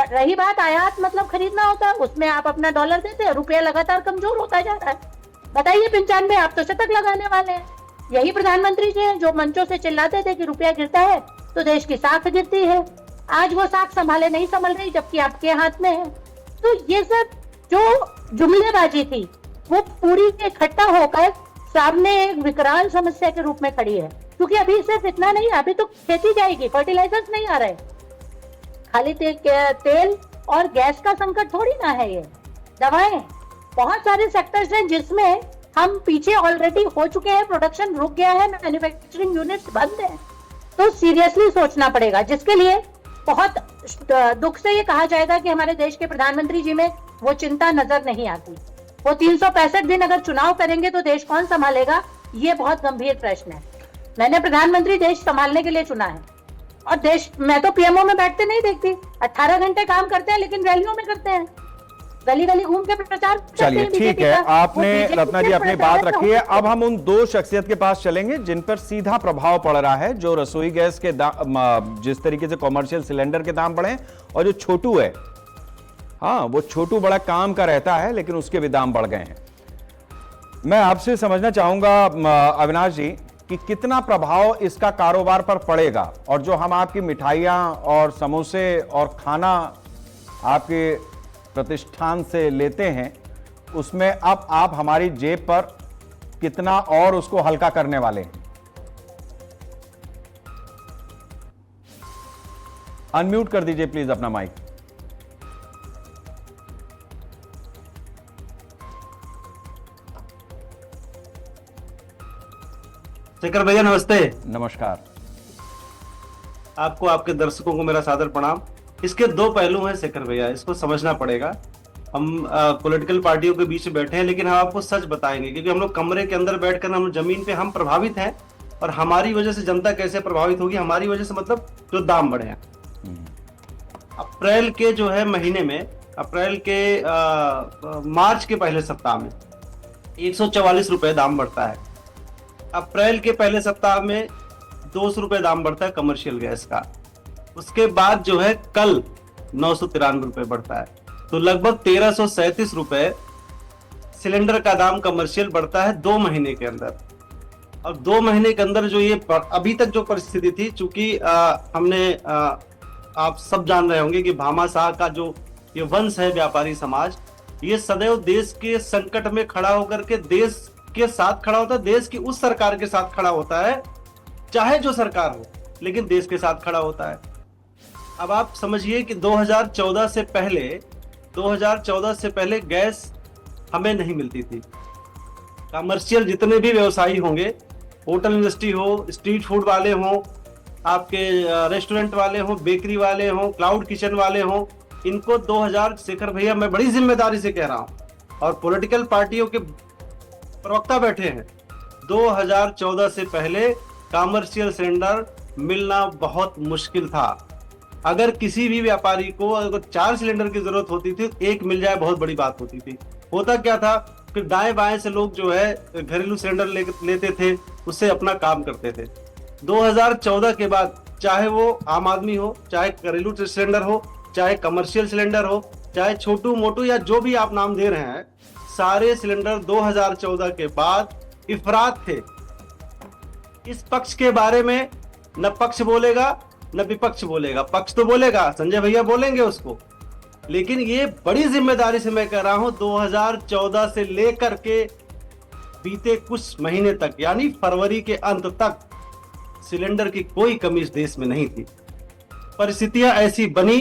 रही बात आयात मतलब खरीदना होता है, उसमें आप अपना डॉलर देते हैं, रुपया लगातार कमजोर होता जा रहा है। बताइए 95 आप तो शतक लगाने वाले हैं। यही प्रधानमंत्री जी हैं जो मंचों से चिल्लाते थे कि रुपया गिरता है तो देश की साख गिरती है। आज वो साख संभाले नहीं संभल रही, जबकि आपके हाथ में है। तो ये सब जो जुमलेबाजी थी वो पूरी इकट्ठा होकर सामने एक विकराल समस्या के रूप में खड़ी है। क्योंकि अभी सिर्फ इतना नहीं, अभी तो खेती जाएगी, फर्टिलाइजर्स नहीं आ रहे, खाली तेल और गैस का संकट थोड़ी ना है, ये दवाएं, बहुत सारे सेक्टर्स हैं जिसमें हम पीछे ऑलरेडी हो चुके हैं, प्रोडक्शन रुक गया है, मैन्युफैक्चरिंग यूनिट्स बंद हैं। तो सीरियसली सोचना पड़ेगा, जिसके लिए बहुत दुख से ये कहा जाएगा कि हमारे देश के प्रधानमंत्री जी में वो चिंता नजर नहीं आती। वो 365 दिन अगर चुनाव करेंगे तो देश कौन संभालेगा, ये बहुत गंभीर प्रश्न है। मैंने प्रधानमंत्री देश संभालने के लिए चुना है, और देश, मैं तो पीएमओ में बैठते नहीं देखती, 18 घंटे काम करते हैं लेकिन रैलियों में करते हैं, गली गली घूम के प्रचार। चलिए ठीक है, आपने रत्ना जी अपनी बात रखी है। अब हम उन दो शख्सियत के पास चलेंगे जिन पर सीधा प्रभाव पड़ रहा है, जो रसोई गैस के जिस तरीके से कॉमर्शियल सिलेंडर के दाम बढ़े, और जो छोटू है, हाँ वो छोटू बड़ा काम का रहता है लेकिन उसके भी दाम बढ़ गए हैं। मैं आपसे समझना चाहूंगा अविनाश जी कि कितना प्रभाव इसका कारोबार पर पड़ेगा, और जो हम आपकी मिठाइयाँ और समोसे और खाना आपके प्रतिष्ठान से लेते हैं, उसमें अब आप हमारी जेब पर कितना और उसको हल्का करने वाले हैं। अनम्यूट कर दीजिए प्लीज अपना माइक। शेखर भैया नमस्ते। नमस्कार। आपको, आपके दर्शकों को मेरा सादर प्रणाम। इसके दो पहलू हैं शेखर भैया, इसको समझना पड़ेगा। हम पॉलिटिकल पार्टियों के बीच में बैठे हैं, लेकिन हम आपको सच बताएंगे, क्योंकि हम लोग कमरे के अंदर बैठकर, हम जमीन पे हम प्रभावित हैं, और हमारी वजह से जनता कैसे प्रभावित होगी, हमारी वजह से मतलब जो दाम बढ़े हैं। अप्रैल के जो है महीने में, अप्रैल के मार्च के पहले सप्ताह में 144 रुपए दाम बढ़ता है। अप्रैल के पहले सप्ताह में 200 रुपए दाम बढ़ता है कमर्शियल गैस का। उसके बाद जो है कल 993 रुपए बढ़ता है, तो लगभग 1337 रुपए सिलेंडर का दाम कमर्शियल बढ़ता है 2 महीने के अंदर। और 2 महीने के अंदर जो ये अभी तक जो परिस्थिति थी, चूंकि हमने आप सब जान रहे होंगे कि भामाशाह का जो ये वंश है व्यापारी समाज, ये सदैव देश के संकट में खड़ा होकर के देश के साथ खड़ा होता है, देश की उस सरकार के साथ खड़ा होता है, चाहे जो सरकार हो, लेकिन देश के साथ खड़ा होता है। अब आप समझिए कि 2014 से पहले गैस हमें नहीं मिलती थी। कमर्शियल जितने भी व्यवसायी होंगे, होटल इंडस्ट्री हो, स्ट्रीट फूड वाले हो, आपके रेस्टोरेंट वाले हो, बेकरी वाले हो, क्लाउड किचन वाले हो, इनको 2000, शेखर भैया मैं बड़ी जिम्मेदारी से कह रहा हूं, और पॉलिटिकल पार्टियों के प्रवक्ता बैठे हैं, 2014 से पहले कमर्शियल सिलेंडर मिलना बहुत मुश्किल था। अगर किसी भी व्यापारी को अगर 4 सिलेंडर की जरूरत होती थी, एक मिल जाए बहुत बड़ी बात होती थी। होता क्या था कि दाएं बाएं से लोग जो है घरेलू सिलेंडर लेते थे, उससे अपना काम करते थे। 2014 के बाद चाहे वो आम आदमी हो, चाहे घरेलू सिलेंडर हो, चाहे कमर्शियल सिलेंडर हो, चाहे छोटू मोटू या जो भी आप नाम दे रहे हैं, सारे सिलेंडर 2014 के बाद इफरात थे। इस पक्ष के बारे में न पक्ष बोलेगा न विपक्ष बोलेगा। पक्ष तो बोलेगा, संजय भैया बोलेंगे उसको, लेकिन ये बड़ी जिम्मेदारी से मैं कह रहा हूं, 2014 से लेकर के बीते कुछ महीने तक, यानी फरवरी के अंत तक सिलेंडर की कोई कमी इस देश में नहीं थी। परिस्थितियां ऐसी बनी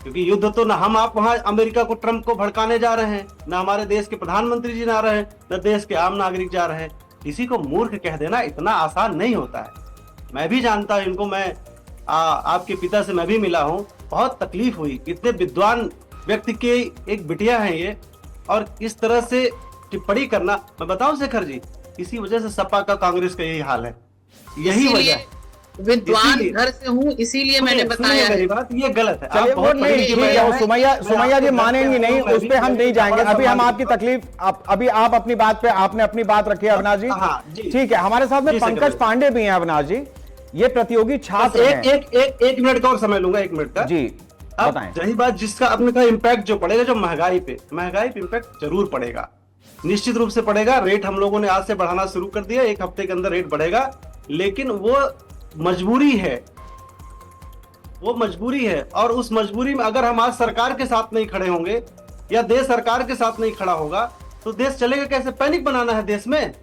क्योंकि युद्ध तो न हम आप वहां अमेरिका को, ट्रंप को भड़काने जा रहे हैं, न हमारे देश के प्रधानमंत्री जी जा रहे हैं, न देश के आम नागरिक जा रहे हैं। किसी को मूर्ख कह देना इतना आसान नहीं होता है। मैं भी जानता हूं इनको, मैं आपके पिता से मैं भी मिला हूं, बहुत तकलीफ हुई। इतने विद्वान व्यक्ति के एक बिटिया हैं ये, और इस तरह से टिप्पणी करना, मैं बताऊं शेखर जी, इसी वजह से सपा का, कांग्रेस का यही हाल है, यही वजह है। विद्वान घर से हूँ, इसीलिए मैंने बताया है। बात ये गलत है। चलिए वो नहीं, ठीक है, वो सुमैया जी मानेंगी नहीं, उस पे हम नहीं जाएंगे। अभी हम आपकी तकलीफ, अभी आप अपनी बात पे, आपने अपनी बात रखी है अविनाश जी, ठीक है। हमारे साथ में पंकज पांडे भी हैं अविनाश जी, ये प्रतियोगी छात्र हैं। एक मिनट का और समय लूंगा, 1 मिनट का जी, बताएं। रही बात जिसका आपने कहा इम्पैक्ट जो पड़ेगा, जो महंगाई पे इम्पैक्ट जरूर पड़ेगा, निश्चित रूप से पड़ेगा। रेट हम लोगों ने आज से बढ़ाना शुरू कर दिया, 1 हफ्ते के अंदर रेट बढ़ेगा, लेकिन वो मजबूरी है, और उस मजबूरी में अगर हम आज सरकार के साथ नहीं खड़े होंगे या देश सरकार के साथ नहीं खड़ा होगा तो देश चलेगा कैसे? पैनिक बनाना है देश में।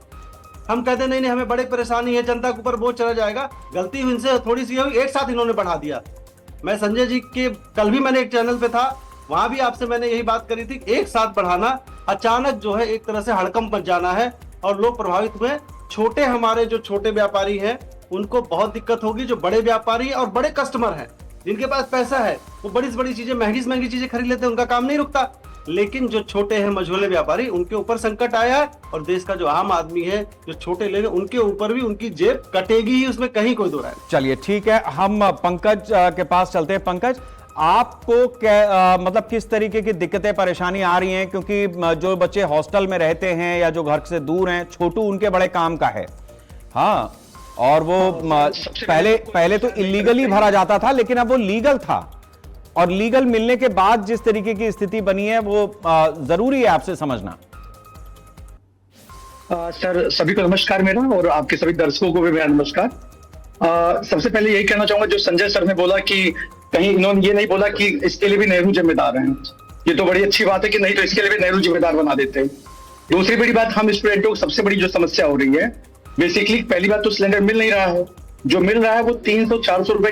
हम कहते नहीं हमें बड़ी परेशानी है, जनता के ऊपर बोझ चला जाएगा। गलती इनसे थोड़ी सी हुई, एक साथ इन्होंने बढ़ा दिया। मैं संजय जी के कल भी मैंने एक चैनल पे था, वहां भी आपसे मैंने यही बात करी थी, एक साथ बढ़ाना अचानक जो है एक तरह से हड़कंप मच जाना है और लोग प्रभावित हुए। छोटे, हमारे जो छोटे व्यापारी हैं उनको बहुत दिक्कत होगी। जो बड़े व्यापारी और बड़े कस्टमर हैं, जिनके पास पैसा है, वो बड़ी से बड़ी चीजें, महंगी से महंगी चीजें खरीद लेते हैं, उनका काम नहीं रुकता। लेकिन जो छोटे हैं, मझोले व्यापारी, उनके ऊपर संकट आया है, और देश का जो आम आदमी है, जो छोटे लेंगे, उनके ऊपर भी उनकी जेब कटेगी ही, उसमें कहीं कोई दो राय नहीं। चलिए ठीक है, हम पंकज के पास चलते हैं। पंकज, आपको क्या मतलब किस तरीके की दिक्कतें परेशानी आ रही हैं? क्योंकि जो बच्चे हॉस्टल में रहते हैं या जो घर से दूर हैं, छोटू उनके बड़े काम का है। हाँ, और वो पहले तो इलीगली भरा जाता था, लेकिन अब वो लीगल था, और लीगल मिलने के बाद जिस तरीके की स्थिति बनी है वो जरूरी है आपसे समझना। सर, सभी को नमस्कार मेरा, और आपके सभी दर्शकों को भी मेरा नमस्कार। सबसे पहले यही कहना चाहूंगा, जो संजय सर ने बोला कि कहीं इन्होंने ये नहीं बोला कि इसके लिए भी नेहरू जिम्मेदार हैं, ये तो बड़ी अच्छी बात है कि नहीं तो इसके लिए भी नेहरू जिम्मेदार बना देते हैं। दूसरी बड़ी बात, हम स्टूडेंटों को सबसे बड़ी जो समस्या हो रही है, बेसिकली पहली बात तो सिलेंडर मिल नहीं रहा है, जो मिल रहा है वो 300-400 रुपए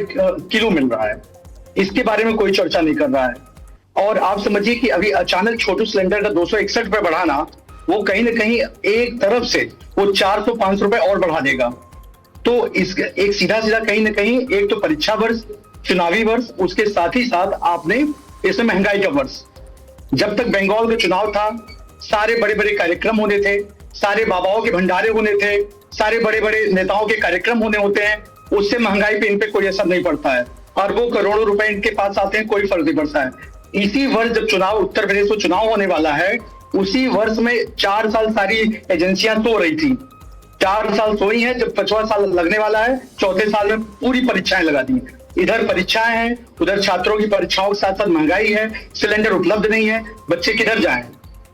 किलो मिल रहा है, इसके बारे में कोई चर्चा नहीं कर रहा है। और आप समझिए कि अभी अचानक छोटू सिलेंडर का 261 रुपए बढ़ाना, वो कहीं ना कहीं एक तरफ से वो 400-500 रुपए और बढ़ा देगा। तो इस एक सीधा सीधा कहीं ना कहीं एक तो परीक्षा वर्ष, चुनावी वर्ष, उसके साथ ही साथ आपने इसमें महंगाई का वर्ष। जब तक बंगाल का चुनाव था, सारे बड़े बड़े कार्यक्रम होने थे, सारे बाबाओं के भंडारे होने थे, सारे बड़े बड़े नेताओं के कार्यक्रम होने होते हैं, उससे महंगाई पे इन पे कोई असर नहीं पड़ता है। अरबों करोड़ों रुपए इनके पास आते हैं, कोई फर्क नहीं पड़ता है। इसी वर्ष जब चुनाव, उत्तर प्रदेश में चुनाव होने वाला है, उसी वर्ष में 4 साल सारी एजेंसियां सो रही थी, 4 साल सोई हैं। जब 5वां साल लगने वाला है, चौथे साल में पूरी परीक्षाएं लगा दी। इधर परीक्षाएं हैं, उधर छात्रों की परीक्षाओं के साथ साथ महंगाई है, सिलेंडर उपलब्ध नहीं है, बच्चे किधर जाएं?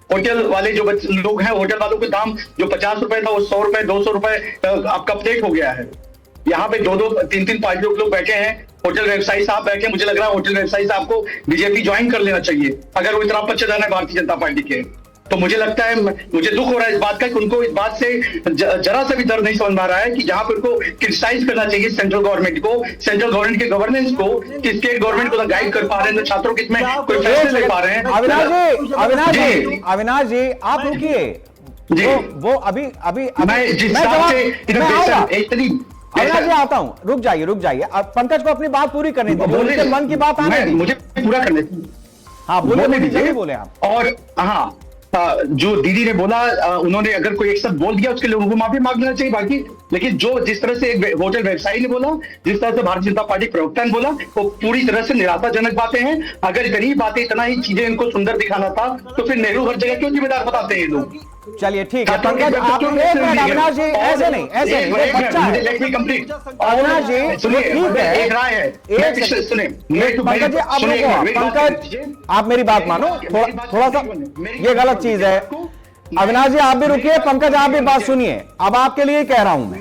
होटल वाले जो लोग हैं, होटल वालों के दाम जो 50 रुपए था वो 100 रुपए 200 रुपए आपका प्लेट हो गया है। यहाँ पे 2-2 3-3 पार्टियों के लोग बैठे हैं, होटल व्यवसायी साहब बैठे हैं। मुझे लग रहा है होटल व्यवसायी साहब को बीजेपी ज्वाइन कर लेना चाहिए, अगर वो इतना पच्चीदार है भारतीय जनता पार्टी के। तो मुझे लगता है, मुझे दुख हो रहा है इस बात का कि उनको इस बात से जरा सा भी दर्द नहीं समझ में आ रहा है कि जहां पर उनको क्रिटिसाइज करना चाहिए सेंट्रल गवर्नमेंट को, सेंट्रल गवर्नमेंट के गवर्नेंस को, कि स्टेट गवर्नमेंट को गाइड कर पा रहे हैं, छात्रों के इसमें कोई फैसले ले पा रहे हैं। अविनाश जी आप रुकिए, वो अभी मैं जिस हिसाब से अविनाश जी आता हूं, रुक जाइए। पंकज को अपनी बात पूरी करनी थी, उनके मन की बात आने दी, मुझे पूरा करने थी। हाँ बोले आप। और हाँ, जो दीदी ने बोला, उन्होंने अगर कोई एक शब्द बोल दिया उसके लिए उनको माफी मांग लेना चाहिए। बाकी लेकिन जो जिस तरह से एक होटल व्यवसायी ने बोला, जिस तरह से भारतीय जनता पार्टी प्रवक्ता ने बोला, वो पूरी तरह से निराशाजनक बातें हैं। अगर इतनी बातें, इतना ही चीजें इनको सुंदर दिखाना था, तो फिर नेहरू हर जगह क्यों जिम्मेदार बताते हैं ये लोग? चलिए ठीक है पंकज, आप अविनाश जी ऐसे नहीं अविनाश जी ठीक है, एक राय है, पंकज जी आप रुको, पंकज आप मेरी बात मानो, थोड़ा सा ये गलत चीज है। अविनाश जी आप भी रुकिए, पंकज आप भी बात सुनिए। अब आपके लिए कह रहा हूं मैं,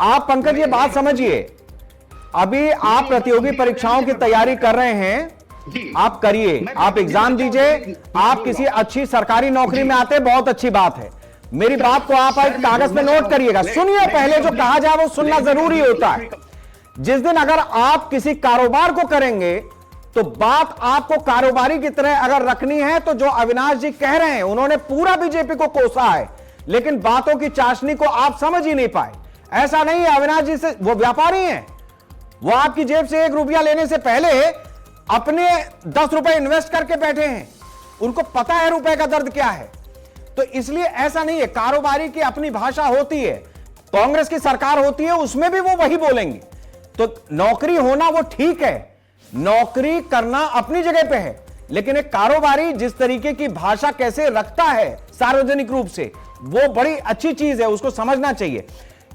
आप पंकज ये बात समझिए, अभी आप प्रतियोगी परीक्षाओं की तैयारी कर रहे हैं, आप करिए, आप एग्जाम दीजिए, आप किसी अच्छी सरकारी नौकरी में आते, बहुत अच्छी बात है। मेरी बात को आप एक कागज में नोट करिएगा, सुनिए, पहले जो कहा जाए वो सुनना जरूरी होता है। जिस दिन अगर आप किसी कारोबार को करेंगे तो बात आपको कारोबारी की तरह अगर रखनी है, तो जो अविनाश जी कह रहे हैं, उन्होंने पूरा बीजेपी को कोसा है, लेकिन बातों की चाशनी को आप समझ ही नहीं पाए। ऐसा नहीं है, अविनाश जी से वो व्यापारी हैं, वो आपकी जेब से 1 रुपया लेने से पहले अपने 10 रुपए इन्वेस्ट करके बैठे हैं, उनको पता है रुपए का दर्द क्या है। तो इसलिए ऐसा नहीं है, कारोबारी की अपनी भाषा होती है, कांग्रेस की सरकार होती है, उसमें भी वो वही बोलेंगे। तो नौकरी होना वो ठीक है, नौकरी करना अपनी जगह पे है, लेकिन एक कारोबारी जिस तरीके की भाषा कैसे रखता है सार्वजनिक रूप से, वो बड़ी अच्छी चीज है, उसको समझना चाहिए।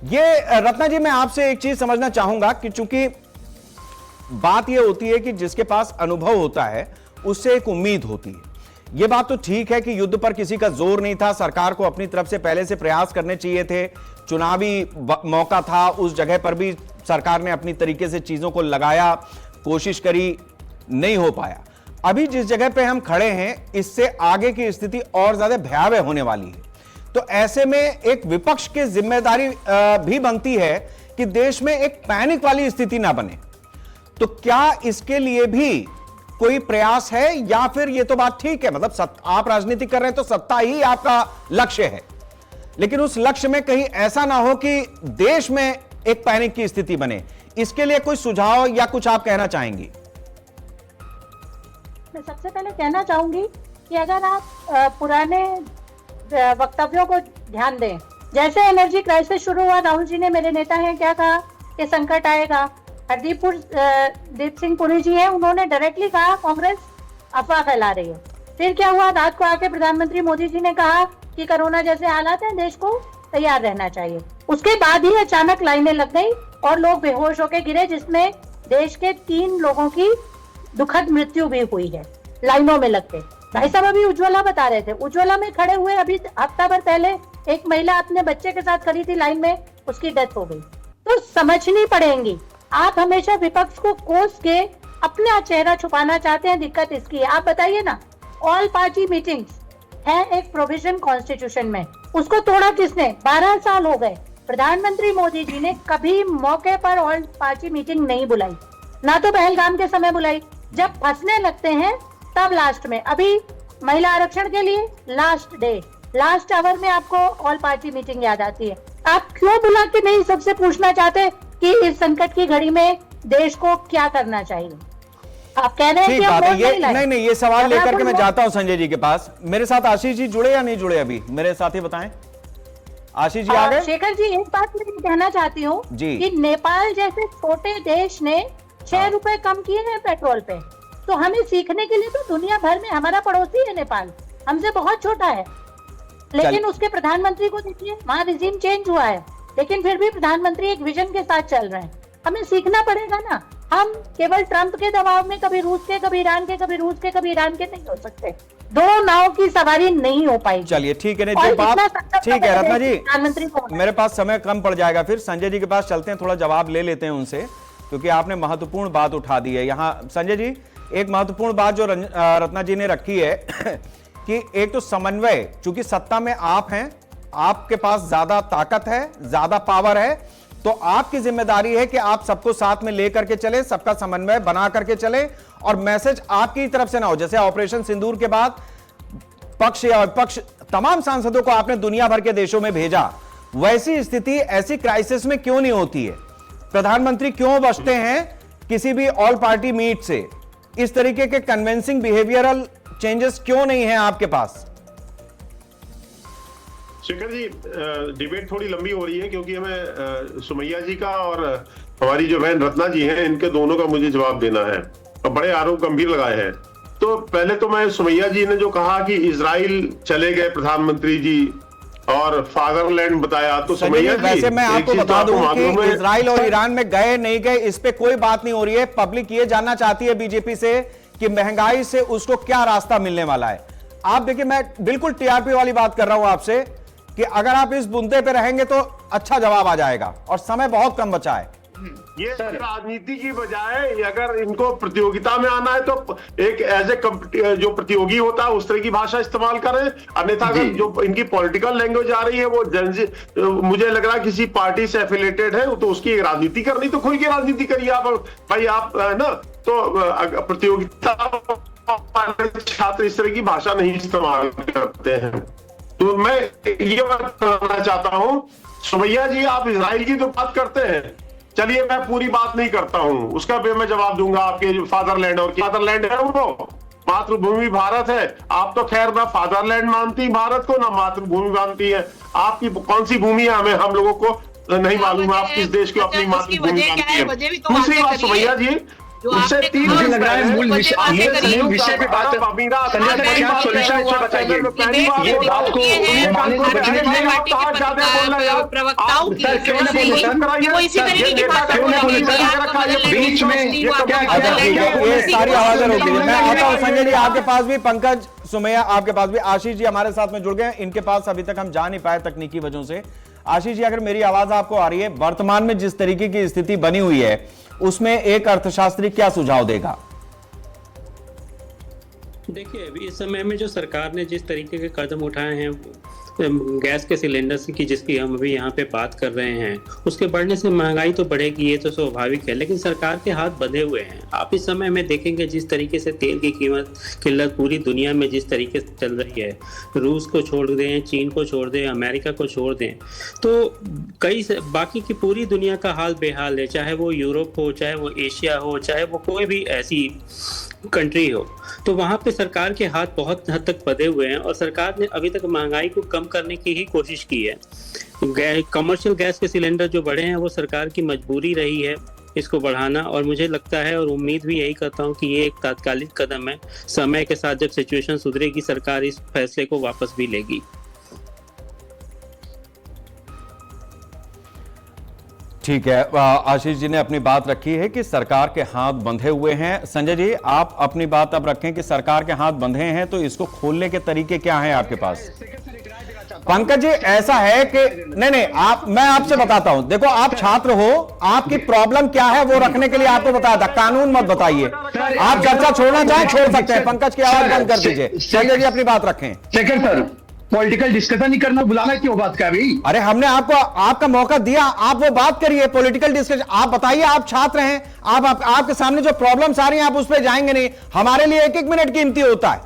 ये रत्ना जी, मैं आपसे एक चीज समझना चाहूंगा कि चूंकि बात यह होती है कि जिसके पास अनुभव होता है उससे एक उम्मीद होती है। यह बात तो ठीक है कि युद्ध पर किसी का जोर नहीं था, सरकार को अपनी तरफ से पहले से प्रयास करने चाहिए थे, चुनावी मौका था, उस जगह पर भी सरकार ने अपनी तरीके से चीजों को लगाया, कोशिश करी, नहीं हो पाया। अभी जिस जगह पे हम खड़े हैं, इससे आगे की स्थिति और ज्यादा भयावह होने वाली है। तो ऐसे में एक विपक्ष की जिम्मेदारी भी बनती है कि देश में एक पैनिक वाली स्थिति ना बने। तो क्या इसके लिए भी कोई प्रयास है, या फिर ये तो बात ठीक है, मतलब आप राजनीति कर रहे हैं तो सत्ता ही आपका लक्ष्य है, लेकिन उस लक्ष्य में कहीं ऐसा ना हो कि देश में एक पैनिक की स्थिति बने, इसके लिए कोई सुझाव या कुछ आप कहना चाहेंगी? मैं सबसे पहले कहना चाहूंगी कि अगर आप पुराने वक्तव्यों को ध्यान दें, जैसे एनर्जी क्राइसिस शुरू हुआ, राहुल जी ने, मेरे नेता हैं, क्या कहा कि संकट आएगा। हरदीप सिंह पुरी जी हैं, उन्होंने डायरेक्टली कहा कांग्रेस अफवाह फैला रही है। फिर क्या हुआ, रात को आके प्रधानमंत्री मोदी जी ने कहा कि कोरोना जैसे हालात हैं, देश को तैयार रहना चाहिए। उसके बाद ही अचानक लाइनें लग गई और लोग बेहोश होकर गिरे, जिसमें देश के 3 लोगों की दुखद मृत्यु भी हुई है लाइनों में लग के। भाई साहब अभी उज्ज्वला बता रहे थे, उज्ज्वला में खड़े हुए अभी हफ्ता भर पहले एक महिला अपने बच्चे के साथ खड़ी थी लाइन में, उसकी डेथ हो गई। तो समझनी पड़ेगी। आप हमेशा विपक्ष को कोस के अपना चेहरा छुपाना चाहते हैं, दिक्कत इसकी है। आप बताइए ना, ऑल पार्टी मीटिंग्स है एक प्रोविजन कॉन्स्टिट्यूशन में, उसको तोड़ा किसने? 12 साल हो गए। प्रधानमंत्री मोदी जी ने कभी मौके पर ऑल पार्टी मीटिंग नहीं बुलाई, ना तो पहलगाम के समय बुलाई, जब फंसने लगते हैं तब लास्ट में। अभी महिला आरक्षण के लिए लास्ट डे, लास्ट आवर में आपको ऑल पार्टी मीटिंग याद आती है। आप क्यों बुला के नहीं सबसे पूछना चाहते कि इस संकट की घड़ी में देश को क्या करना चाहिए? आप कह रहे हैं ठीक कि हम बात है। वोट ये लाए। नहीं, ये सवाल लेकर के मैं वोट- जाता हूं संजय जी के पास। मेरे साथ आशीष जी जुड़े या नहीं जुड़े अभी? मेरे साथी बताएं। आशीष जी आ गए? शेखर जी, एक बात मैं कहना चाहती हूँ जी। कि नेपाल जैसे छोटे देश ने 6 रुपए कम किए हैं पेट्रोल पे, तो हमें सीखने के लिए तो दुनिया भर में, हमारा पड़ोसी है नेपाल, हमसे बहुत छोटा है, लेकिन उसके प्रधानमंत्री को देखिए, वहाँ रिजीम चेंज हुआ है, लेकिन फिर भी प्रधानमंत्री एक विजन के साथ चल रहे हैं। हमें सीखना पड़ेगा ना। हम केवल ट्रंप के दबाव में कभी रूस के, कभी ईरान के, कभी रूस के, कभी ईरान के नहीं हो सकते। दो नाव की सवारी नहीं हो पाएगी। चलिए ठीक है, नहीं और जो बात इतना संकट ठीक है रत्ना जी, प्रधानमंत्री को मेरे पास समय कम पड़ जाएगा, फिर संजय जी के पास चलते हैं, थोड़ा जवाब ले लेते हैं उनसे, क्योंकि आपने महत्वपूर्ण बात उठा दी है यहाँ। संजय जी, एक महत्वपूर्ण बात जो रत्ना जी ने रखी है कि एक तो समन्वय, चूंकि सत्ता में आप हैं, आपके पास ज्यादा ताकत है, ज्यादा पावर है, तो आपकी जिम्मेदारी है कि आप सबको साथ में लेकर के चले, सबका समन्वय बना करके चले, और मैसेज आपकी तरफ से ना हो। जैसे ऑपरेशन सिंदूर के बाद पक्ष या विपक्ष तमाम सांसदों को आपने दुनिया भर के देशों में भेजा, वैसी स्थिति ऐसी क्राइसिस में क्यों नहीं होती है? प्रधानमंत्री क्यों बचते हैं किसी भी ऑल पार्टी मीट से? इस तरीके के कन्विंसिंग बिहेवियरल चेंजेस क्यों नहीं है आपके पास? शेखर जी, डिबेट थोड़ी लंबी हो रही है, क्योंकि हमें सुमैया जी का और हमारी जो बहन रत्ना जी हैं, इनके दोनों का मुझे जवाब देना है, और बड़े आरोप गंभीर लगाए हैं। तो पहले तो मैं, सुमैया जी ने जो कहा कि इजराइल चले गए प्रधानमंत्री जी और फादरलैंड बताया, तो सुमैया जी, वैसे मैं आपको बता दूं कि इजराइल और ईरान में गए नहीं गए इस पे कोई बात नहीं हो रही है। पब्लिक ये जानना चाहती है बीजेपी से कि महंगाई से उसको क्या रास्ता मिलने वाला है। आप देखिए, मैं बिल्कुल टीआरपी वाली बात कर रहा हूं आपसे कि अगर आप इस बुंदे पे रहेंगे तो अच्छा जवाब आ जाएगा, और समय बहुत कम बचा है। ये राजनीति की बजाय अगर इनको प्रतियोगिता में आना है तो एक एज ए जो प्रतियोगी होता है उस तरह की भाषा इस्तेमाल करें, अन्यथा अगर जो इनकी पॉलिटिकल लैंग्वेज आ रही है वो मुझे लग रहा है किसी पार्टी से एफिलेटेड है, तो उसकी राजनीति करनी तो खुल के राजनीति करिए आप भाई, आप ना। तो प्रतियोगिता छात्र इस तरह की भाषा नहीं इस्तेमाल करते हैं। तो मैं ये बात करना चाहता हूं, सुमैया जी आप इजराइल की तो बात करते हैं, चलिए मैं पूरी बात नहीं करता हूं, उसका भी मैं जवाब दूंगा। आपके जो फादरलैंड, और फादरलैंड है वो मातृभूमि भारत है। आप तो खैर ना फादरलैंड मानती भारत को, ना मातृभूमि मानती है। आपकी कौन सी भूमि है हमें, हम लोगों को नहीं मालूम, आप किस देश को अपनी मातृभूमि मानती है। दूसरी बात सुमैया जी, उससे 3 मुझे लग रहा है मूल विषय पे बात, संजय सर क्या सॉल्यूशन इसमें बताइए। ये बात को मानने से बचने के लिए प्रवक्ताओं की सर क्यों नहीं बोले सर, वो इसी तरीके की भाषा क्यों नहीं बोले सर, बीच में ये सारी आवाजें रोक दीजिए। मैं आता हूं संजय जी, आपके पास भी, पंकज, सुमैया आपके पास भी, आशीष जी हमारे साथ में जुड़ गए। इनके पास अभी तक हम जा नहीं पाए तकनीकी वजहों से। आशीष जी, अगर मेरी आवाज आपको आ रही है, वर्तमान में जिस तरीके की स्थिति बनी हुई है उसमें एक अर्थशास्त्री क्या सुझाव देगा? देखिए, अभी इस समय में जो सरकार ने जिस तरीके के कदम उठाए हैं गैस के सिलेंडर की, जिसकी हम अभी यहाँ पे बात कर रहे हैं, उसके बढ़ने से महंगाई तो बढ़ेगी, ये तो स्वाभाविक है, लेकिन सरकार के हाथ बंधे हुए हैं। आप इस समय में देखेंगे जिस तरीके से तेल की किल्लत पूरी दुनिया में जिस तरीके से चल रही है, रूस को छोड़ दें, चीन को छोड़ दें, अमेरिका को छोड़ दें, तो बाकी की पूरी दुनिया का हाल बेहाल है। चाहे वो यूरोप हो, चाहे वो एशिया हो, चाहे वो कोई भी ऐसी कंट्री हो, तो वहाँ पे सरकार के हाथ बहुत हद तक बंधे हुए हैं, और सरकार ने अभी तक महंगाई को कम करने की ही कोशिश की है। कमर्शियल गैस के सिलेंडर जो बढ़े हैं वो सरकार की मजबूरी रही है इसको बढ़ाना, और मुझे लगता है और उम्मीद भी यही करता हूँ कि ये एक तात्कालिक कदम है। समय के साथ जब सिचुएशन सुधरेगी, सरकार इस फैसले को वापस भी लेगी। ठीक है, आशीष जी ने अपनी बात रखी है कि सरकार के हाथ बंधे हुए हैं। संजय जी, आप अपनी बात अब रखें कि सरकार के हाथ बंधे हैं, तो इसको खोलने के तरीके क्या हैं आपके पास? पंकज जी, ऐसा है कि नहीं, मैं आपसे बताता हूं। देखो, आप छात्र हो, आपकी प्रॉब्लम क्या है वो रखने के लिए आपको बताया था, कानून मत बताइए। आप चर्चा छोड़ना चाहें छोड़ सकते हैं। पंकज की आवाज बंद कर दीजिए। संजय जी अपनी बात रखें। शेखर सर, पॉलिटिकल डिस्कशन नहीं करना, बुलाना क्यों बात का भी? अरे हमने आपको आपका मौका दिया, आप वो बात करिए, पॉलिटिकल डिस्कशन। आप बताइए, आप छात्र हैं, आपके सामने जो प्रॉब्लम्स आ रही हैं आप उस पर जाएंगे नहीं। हमारे लिए 1-1 मिनट कीमती होता है।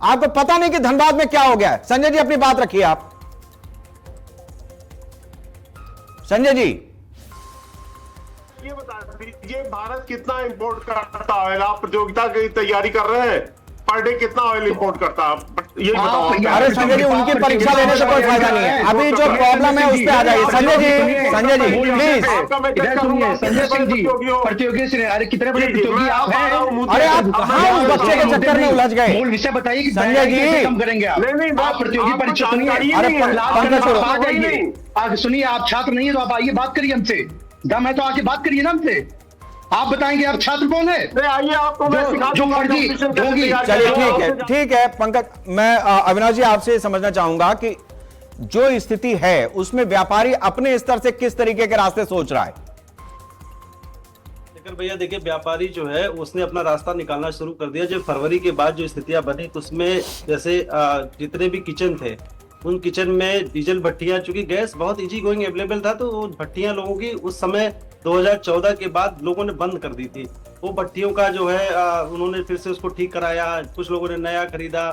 आपको पता नहीं कि धनबाद में क्या हो गया है। संजय जी अपनी बात रखिए आप। संजय जी ये बता दीजिए, भारत कितना इंपोर्ट करता है? आप प्रतियोगिता की तैयारी कर रहे हैं, पर डे कितना ऑयल इंपोर्ट करता है? ये बताओ। अरे संजय जी, उनकी परीक्षा लेने से कोई फायदा नहीं है। अभी जो प्रॉब्लम है उस पर आ जाइए। संजय जी प्लीज। संजय सिंह जी, प्रतियोगी से अरे कितने बड़े प्रतियोगी आप हैं? अरे आप कहाँ उस बच्चे के चक्कर में उलझ गए? मूल विषय बताइए कि संजय जी कम करेंगे आप? आप प्रतियोगी परीक्षा सुनिए। अरे आ जाइए, आगे सुनिए। आप छात्र नहीं है तो आप आइए बात करिए हमसे। दम है तो आके बात करिए ना हमसे। आप बताएंगे आप छात्र कौन है? आइए, आपको मैं सिखा दूंगा। चलिए ठीक है पंकज, मैं अविनाश जी आपसे ये समझना चाहूंगा कि जो स्थिति है उसमें व्यापारी अपने स्तर से किस तरीके के रास्ते सोच रहा है? शेखर भैया देखिए, व्यापारी जो है उसने अपना रास्ता निकालना शुरू कर दिया। जब फरवरी के बाद जो स्थितियां बनी तो उसमें जैसे जितने भी किचन थे उन किचन में डीजल भट्टियां, चूंकि गैस बहुत इजी गोइंग अवेलेबल था तो वो भट्टियां लोगों की उस समय 2014 के बाद लोगों ने बंद कर दी थी। वो भट्टियों का जो है उन्होंने फिर से उसको ठीक कराया, कुछ लोगों ने नया खरीदा।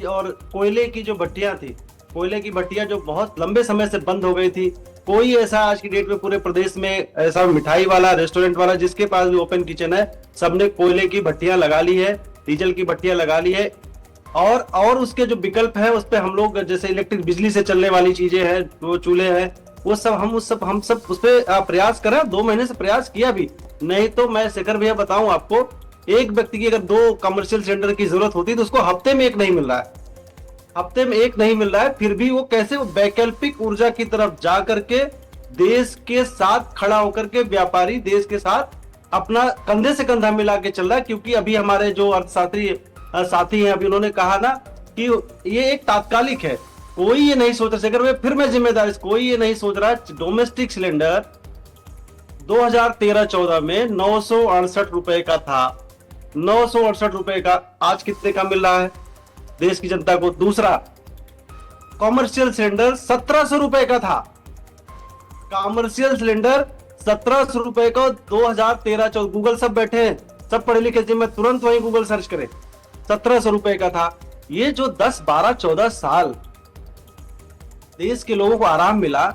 और कोयले की जो भट्टियां थी, कोयले की भट्टियां जो बहुत लंबे समय से बंद हो गई थी, कोई ऐसा आज की डेट में पूरे प्रदेश में ऐसा मिठाई वाला, रेस्टोरेंट वाला जिसके पास भी ओपन किचन है, सबने कोयले की भट्टियां लगा ली है, डीजल की भट्टियां लगा ली है। और उसके जो विकल्प है उस पे हम लोग जैसे इलेक्ट्रिक बिजली से चलने वाली चीजें हैं, वो चूल्हे हैं, वो सब हम सब उस पे प्रयास करें। 2 महीने से प्रयास किया भी नहीं तो मैं शेखर भैया बताऊं आपको, एक व्यक्ति की अगर 2 कमर्शियल सिलेंडर की जरूरत होती है तो उसको हफ्ते में एक नहीं मिल रहा है। हफ्ते में एक नहीं मिल रहा है, फिर भी वो कैसे वैकल्पिक ऊर्जा की तरफ जा करके देश के साथ खड़ा होकर के व्यापारी देश के साथ अपना कंधे से कंधा मिला के चल रहा है। क्योंकि अभी हमारे जो अर्थशास्त्री साथी हैं, अभी उन्होंने कहा ना कि ये एक तात्कालिक है, कोई ये नहीं सोच रहा। फिर मैं जिम्मेदारी, कोई ये नहीं सोच रहा। डोमेस्टिक सिलेंडर 2013-14 में 968 रुपए का था, 968 रुपए का, आज कितने का मिल रहा है देश की जनता को? दूसरा, कॉमर्शियल सिलेंडर 1700 रुपए का था, कॉमर्शियल सिलेंडर 1700 रुपए का 2013-14। गूगल सब बैठे हैं, सब पढ़े लिखे थे, मैं तुरंत वहीं गूगल सर्च करें, 1700 रुपए का था। ये जो 10, 12, 14 साल देश के लोगों को आराम मिला,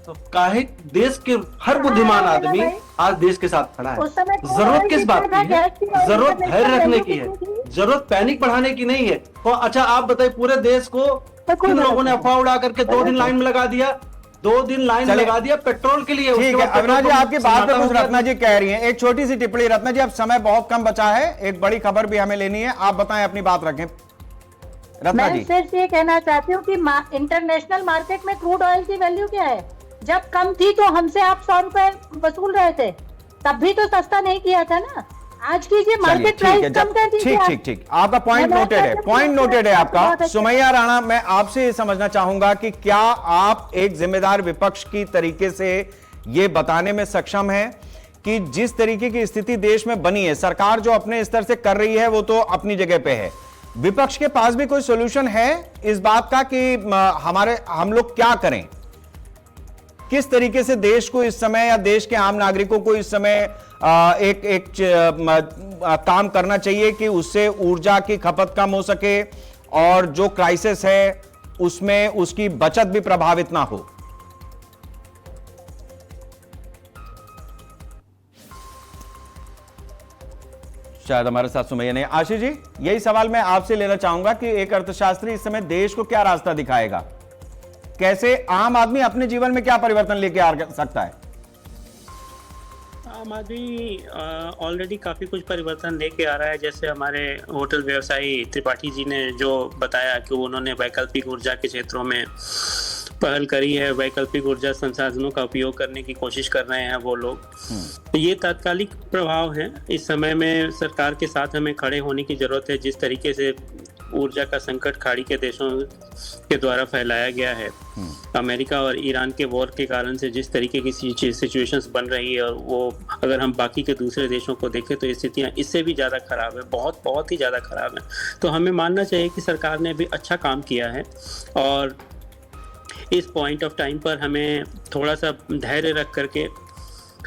तो काहे देश के हर बुद्धिमान आदमी आज देश के साथ खड़ा है। जरूरत किस बात की है? जरूरत धैर्य रखने की है, जरूरत पैनिक बढ़ाने की नहीं है। तो अच्छा आप बताइए, पूरे देश को किन लोगों ने अफवाह उड़ा करके 2 दिन लाइन में लगा दिया, 2 दिन लाइन लगा दिया पेट्रोल के लिए। ठीक है अविनाश जी, आपकी बात पे कुछ रत्ना जी कह रही हैं। एक छोटी सी टिप्पणी रत्ना जी, अब समय बहुत कम बचा है, एक बड़ी खबर भी हमें लेनी है, आप बताएं, अपनी बात रखें रत्ना जी। मैं सिर्फ ये कहना चाहती हूँ कि इंटरनेशनल मार्केट में क्रूड ऑयल की वैल्यू क्या है? जब कम थी तो हमसे आप 100 रुपए वसूल रहे थे, तब भी तो सस्ता नहीं किया था ना। आज कीजिए, मार्केट प्राइस कम कर दीजिए। ठीक, आपका पॉइंट नोटेड है आपका। सुमैया राणा, मैं आपसे ये समझना चाहूंगा कि क्या आप एक जिम्मेदार विपक्ष की तरीके से ये बताने में सक्षम हैं कि जिस तरीके की स्थिति देश में बनी है, सरकार जो अपने स्तर से कर रही है वो तो अपनी जगह पे है, विपक्ष के पास भी कोई सॉल्यूशन है इस बात का कि हम लोग क्या करें? किस तरीके से देश को इस समय या देश के आम नागरिकों को इस समय एक काम करना चाहिए कि उससे ऊर्जा की खपत कम हो सके और जो क्राइसिस है उसमें उसकी बचत भी प्रभावित ना हो? शायद हमारे साथ सुमैया नहीं। आशीष जी, यही सवाल मैं आपसे लेना चाहूंगा कि एक अर्थशास्त्री इस समय देश को क्या रास्ता दिखाएगा, कैसे आम आदमी अपने जीवन में क्या परिवर्तन लेके आ सकता है? आम आदमी ऑलरेडी काफ़ी कुछ परिवर्तन लेके आ रहा है। जैसे हमारे होटल व्यवसायी त्रिपाठी जी ने जो बताया कि उन्होंने वैकल्पिक ऊर्जा के क्षेत्रों में पहल करी है, वैकल्पिक ऊर्जा संसाधनों का उपयोग करने की कोशिश कर रहे हैं वो लोग। तो ये तात्कालिक प्रभाव है। इस समय में सरकार के साथ हमें खड़े होने की जरूरत है। जिस तरीके से ऊर्जा का संकट खाड़ी के देशों के द्वारा फैलाया गया है, अमेरिका और ईरान के वॉर के कारण से जिस तरीके की सिचुएशंस बन रही है, और वो अगर हम बाकी के दूसरे देशों को देखें तो स्थितियां इससे भी ज़्यादा खराब है, बहुत ही ज़्यादा खराब है। तो हमें मानना चाहिए कि सरकार ने भी अच्छा काम किया है और इस पॉइंट ऑफ टाइम पर हमें थोड़ा सा धैर्य रख करके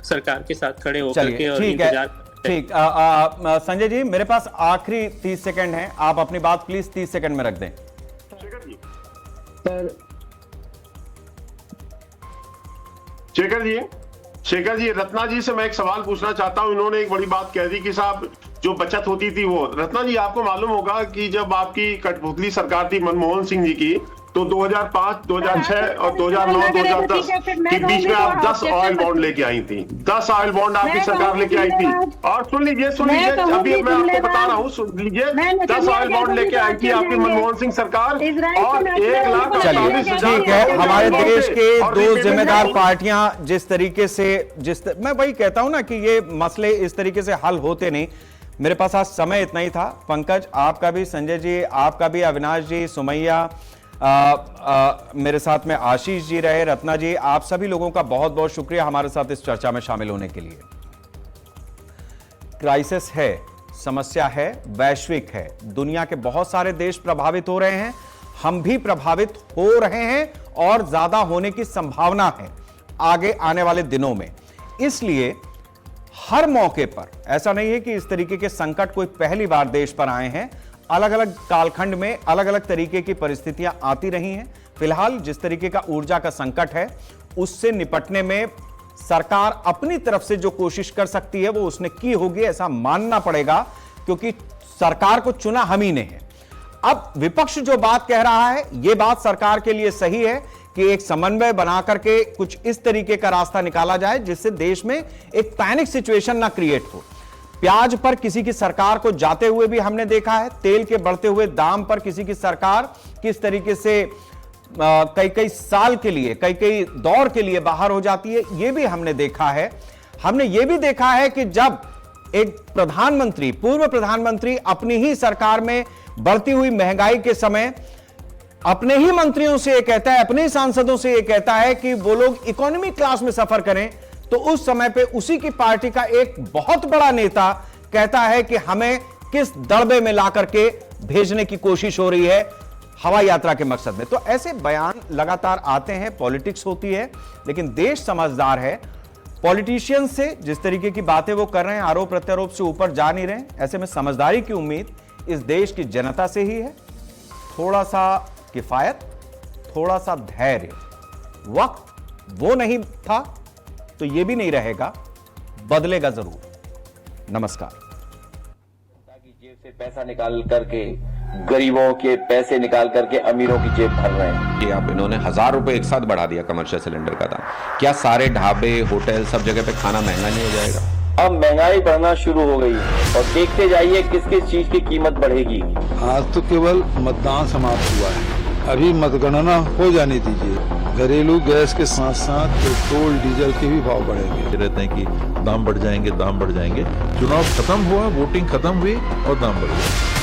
सरकार के साथ खड़े होकर के और इंतजार। ठीक, संजय जी, मेरे पास आखिरी 30 सेकंड है, आप अपनी बात प्लीज 30 सेकंड में रख दें। शेखर जी, रत्ना जी से मैं एक सवाल पूछना चाहता हूं। इन्होंने एक बड़ी बात कह दी कि साहब जो बचत होती थी वो, रत्ना जी आपको मालूम होगा कि जब आपकी कठपुतली सरकार थी मनमोहन सिंह जी की, तो 2005, 2006 और 2009, 2010 के बीच में आप 10 ऑयल बॉन्ड लेके आई थी। 10 ऑयल बॉन्ड आपकी सरकार लेके आई थी। और सुन लीजिए अभी मैं आपको बता रहा हूँ, सुन लीजिए, 10 ऑयल बॉन्ड लेके आई थी आपकी मनमोहन सिंह सरकार, और 1,48,000। ठीक है, हमारे देश के दो जिम्मेदार पार्टियां जिस तरीके से मैं वही कहता हूं ना कि ये मसले इस तरीके से हल होते नहीं। मेरे पास आज समय इतना ही था। पंकज, आपका भी, संजय जी आपका भी, अविनाश जी, सुमैया, मेरे साथ में आशीष जी रहे, रत्ना जी, आप सभी लोगों का बहुत बहुत शुक्रिया हमारे साथ इस चर्चा में शामिल होने के लिए। क्राइसिस है, समस्या है, वैश्विक है, दुनिया के बहुत सारे देश प्रभावित हो रहे हैं, हम भी प्रभावित हो रहे हैं और ज्यादा होने की संभावना है आगे आने वाले दिनों में। इसलिए हर मौके पर, ऐसा नहीं है कि इस तरीके के संकट कोई पहली बार देश पर आए हैं, अलग अलग कालखंड में अलग अलग तरीके की परिस्थितियां आती रही हैं। फिलहाल जिस तरीके का ऊर्जा का संकट है, उससे निपटने में सरकार अपनी तरफ से जो कोशिश कर सकती है वो उसने की होगी, ऐसा मानना पड़ेगा, क्योंकि सरकार को चुना हम ही ने है। अब विपक्ष जो बात कह रहा है, यह बात सरकार के लिए सही है कि एक समन्वय बना करके कुछ इस तरीके का रास्ता निकाला जाए जिससे देश में एक पैनिक सिचुएशन ना क्रिएट हो। प्याज पर किसी की सरकार को जाते हुए भी हमने देखा है, तेल के बढ़ते हुए दाम पर किसी की सरकार किस तरीके से कई कई साल के लिए, कई कई दौर के लिए बाहर हो जाती है, यह भी हमने देखा है। हमने यह भी देखा है कि जब एक प्रधानमंत्री, पूर्व प्रधानमंत्री अपनी ही सरकार में बढ़ती हुई महंगाई के समय अपने ही मंत्रियों से यह कहता है, अपने ही सांसदों से यह कहता है कि वो लोग इकोनॉमी क्लास में सफर करें, तो उस समय पे उसी की पार्टी का एक बहुत बड़ा नेता कहता है कि हमें किस दड़बे में ला करके भेजने की कोशिश हो रही है हवाई यात्रा के मकसद में। तो ऐसे बयान लगातार आते हैं, पॉलिटिक्स होती है, लेकिन देश समझदार है। पॉलिटिशियन से जिस तरीके की बातें वो कर रहे हैं, आरोप प्रत्यारोप से ऊपर जा नहीं रहे, ऐसे में समझदारी की उम्मीद इस देश की जनता से ही है। थोड़ा सा किफायत, थोड़ा सा धैर्य, वक्त वो नहीं था तो ये भी नहीं रहेगा, बदलेगा जरूर। नमस्कार। जेब से पैसा निकाल करके गरीबों के पैसे निकाल करके अमीरों की जेब भर रहे हैं। कि अब इन्होंने 1,000 रुपए एक साथ बढ़ा दिया कमर्शियल सिलेंडर का दाम। क्या सारे ढाबे, होटल, सब जगह पे खाना महंगा नहीं हो जाएगा? अब महंगाई बढ़ना शुरू हो गई है और देखते जाइए किस किस चीज की कीमत बढ़ेगी। आज तो केवल मतदान समाप्त हुआ है, अभी मतगणना हो जाने दीजिए। घरेलू गैस के साथ साथ पेट्रोल डीजल के भी भाव बढ़ेंगे। रहते हैं कि दाम बढ़ जाएंगे, दाम बढ़ जाएंगे। चुनाव खत्म हुआ, वोटिंग खत्म हुई और दाम बढ़ गए।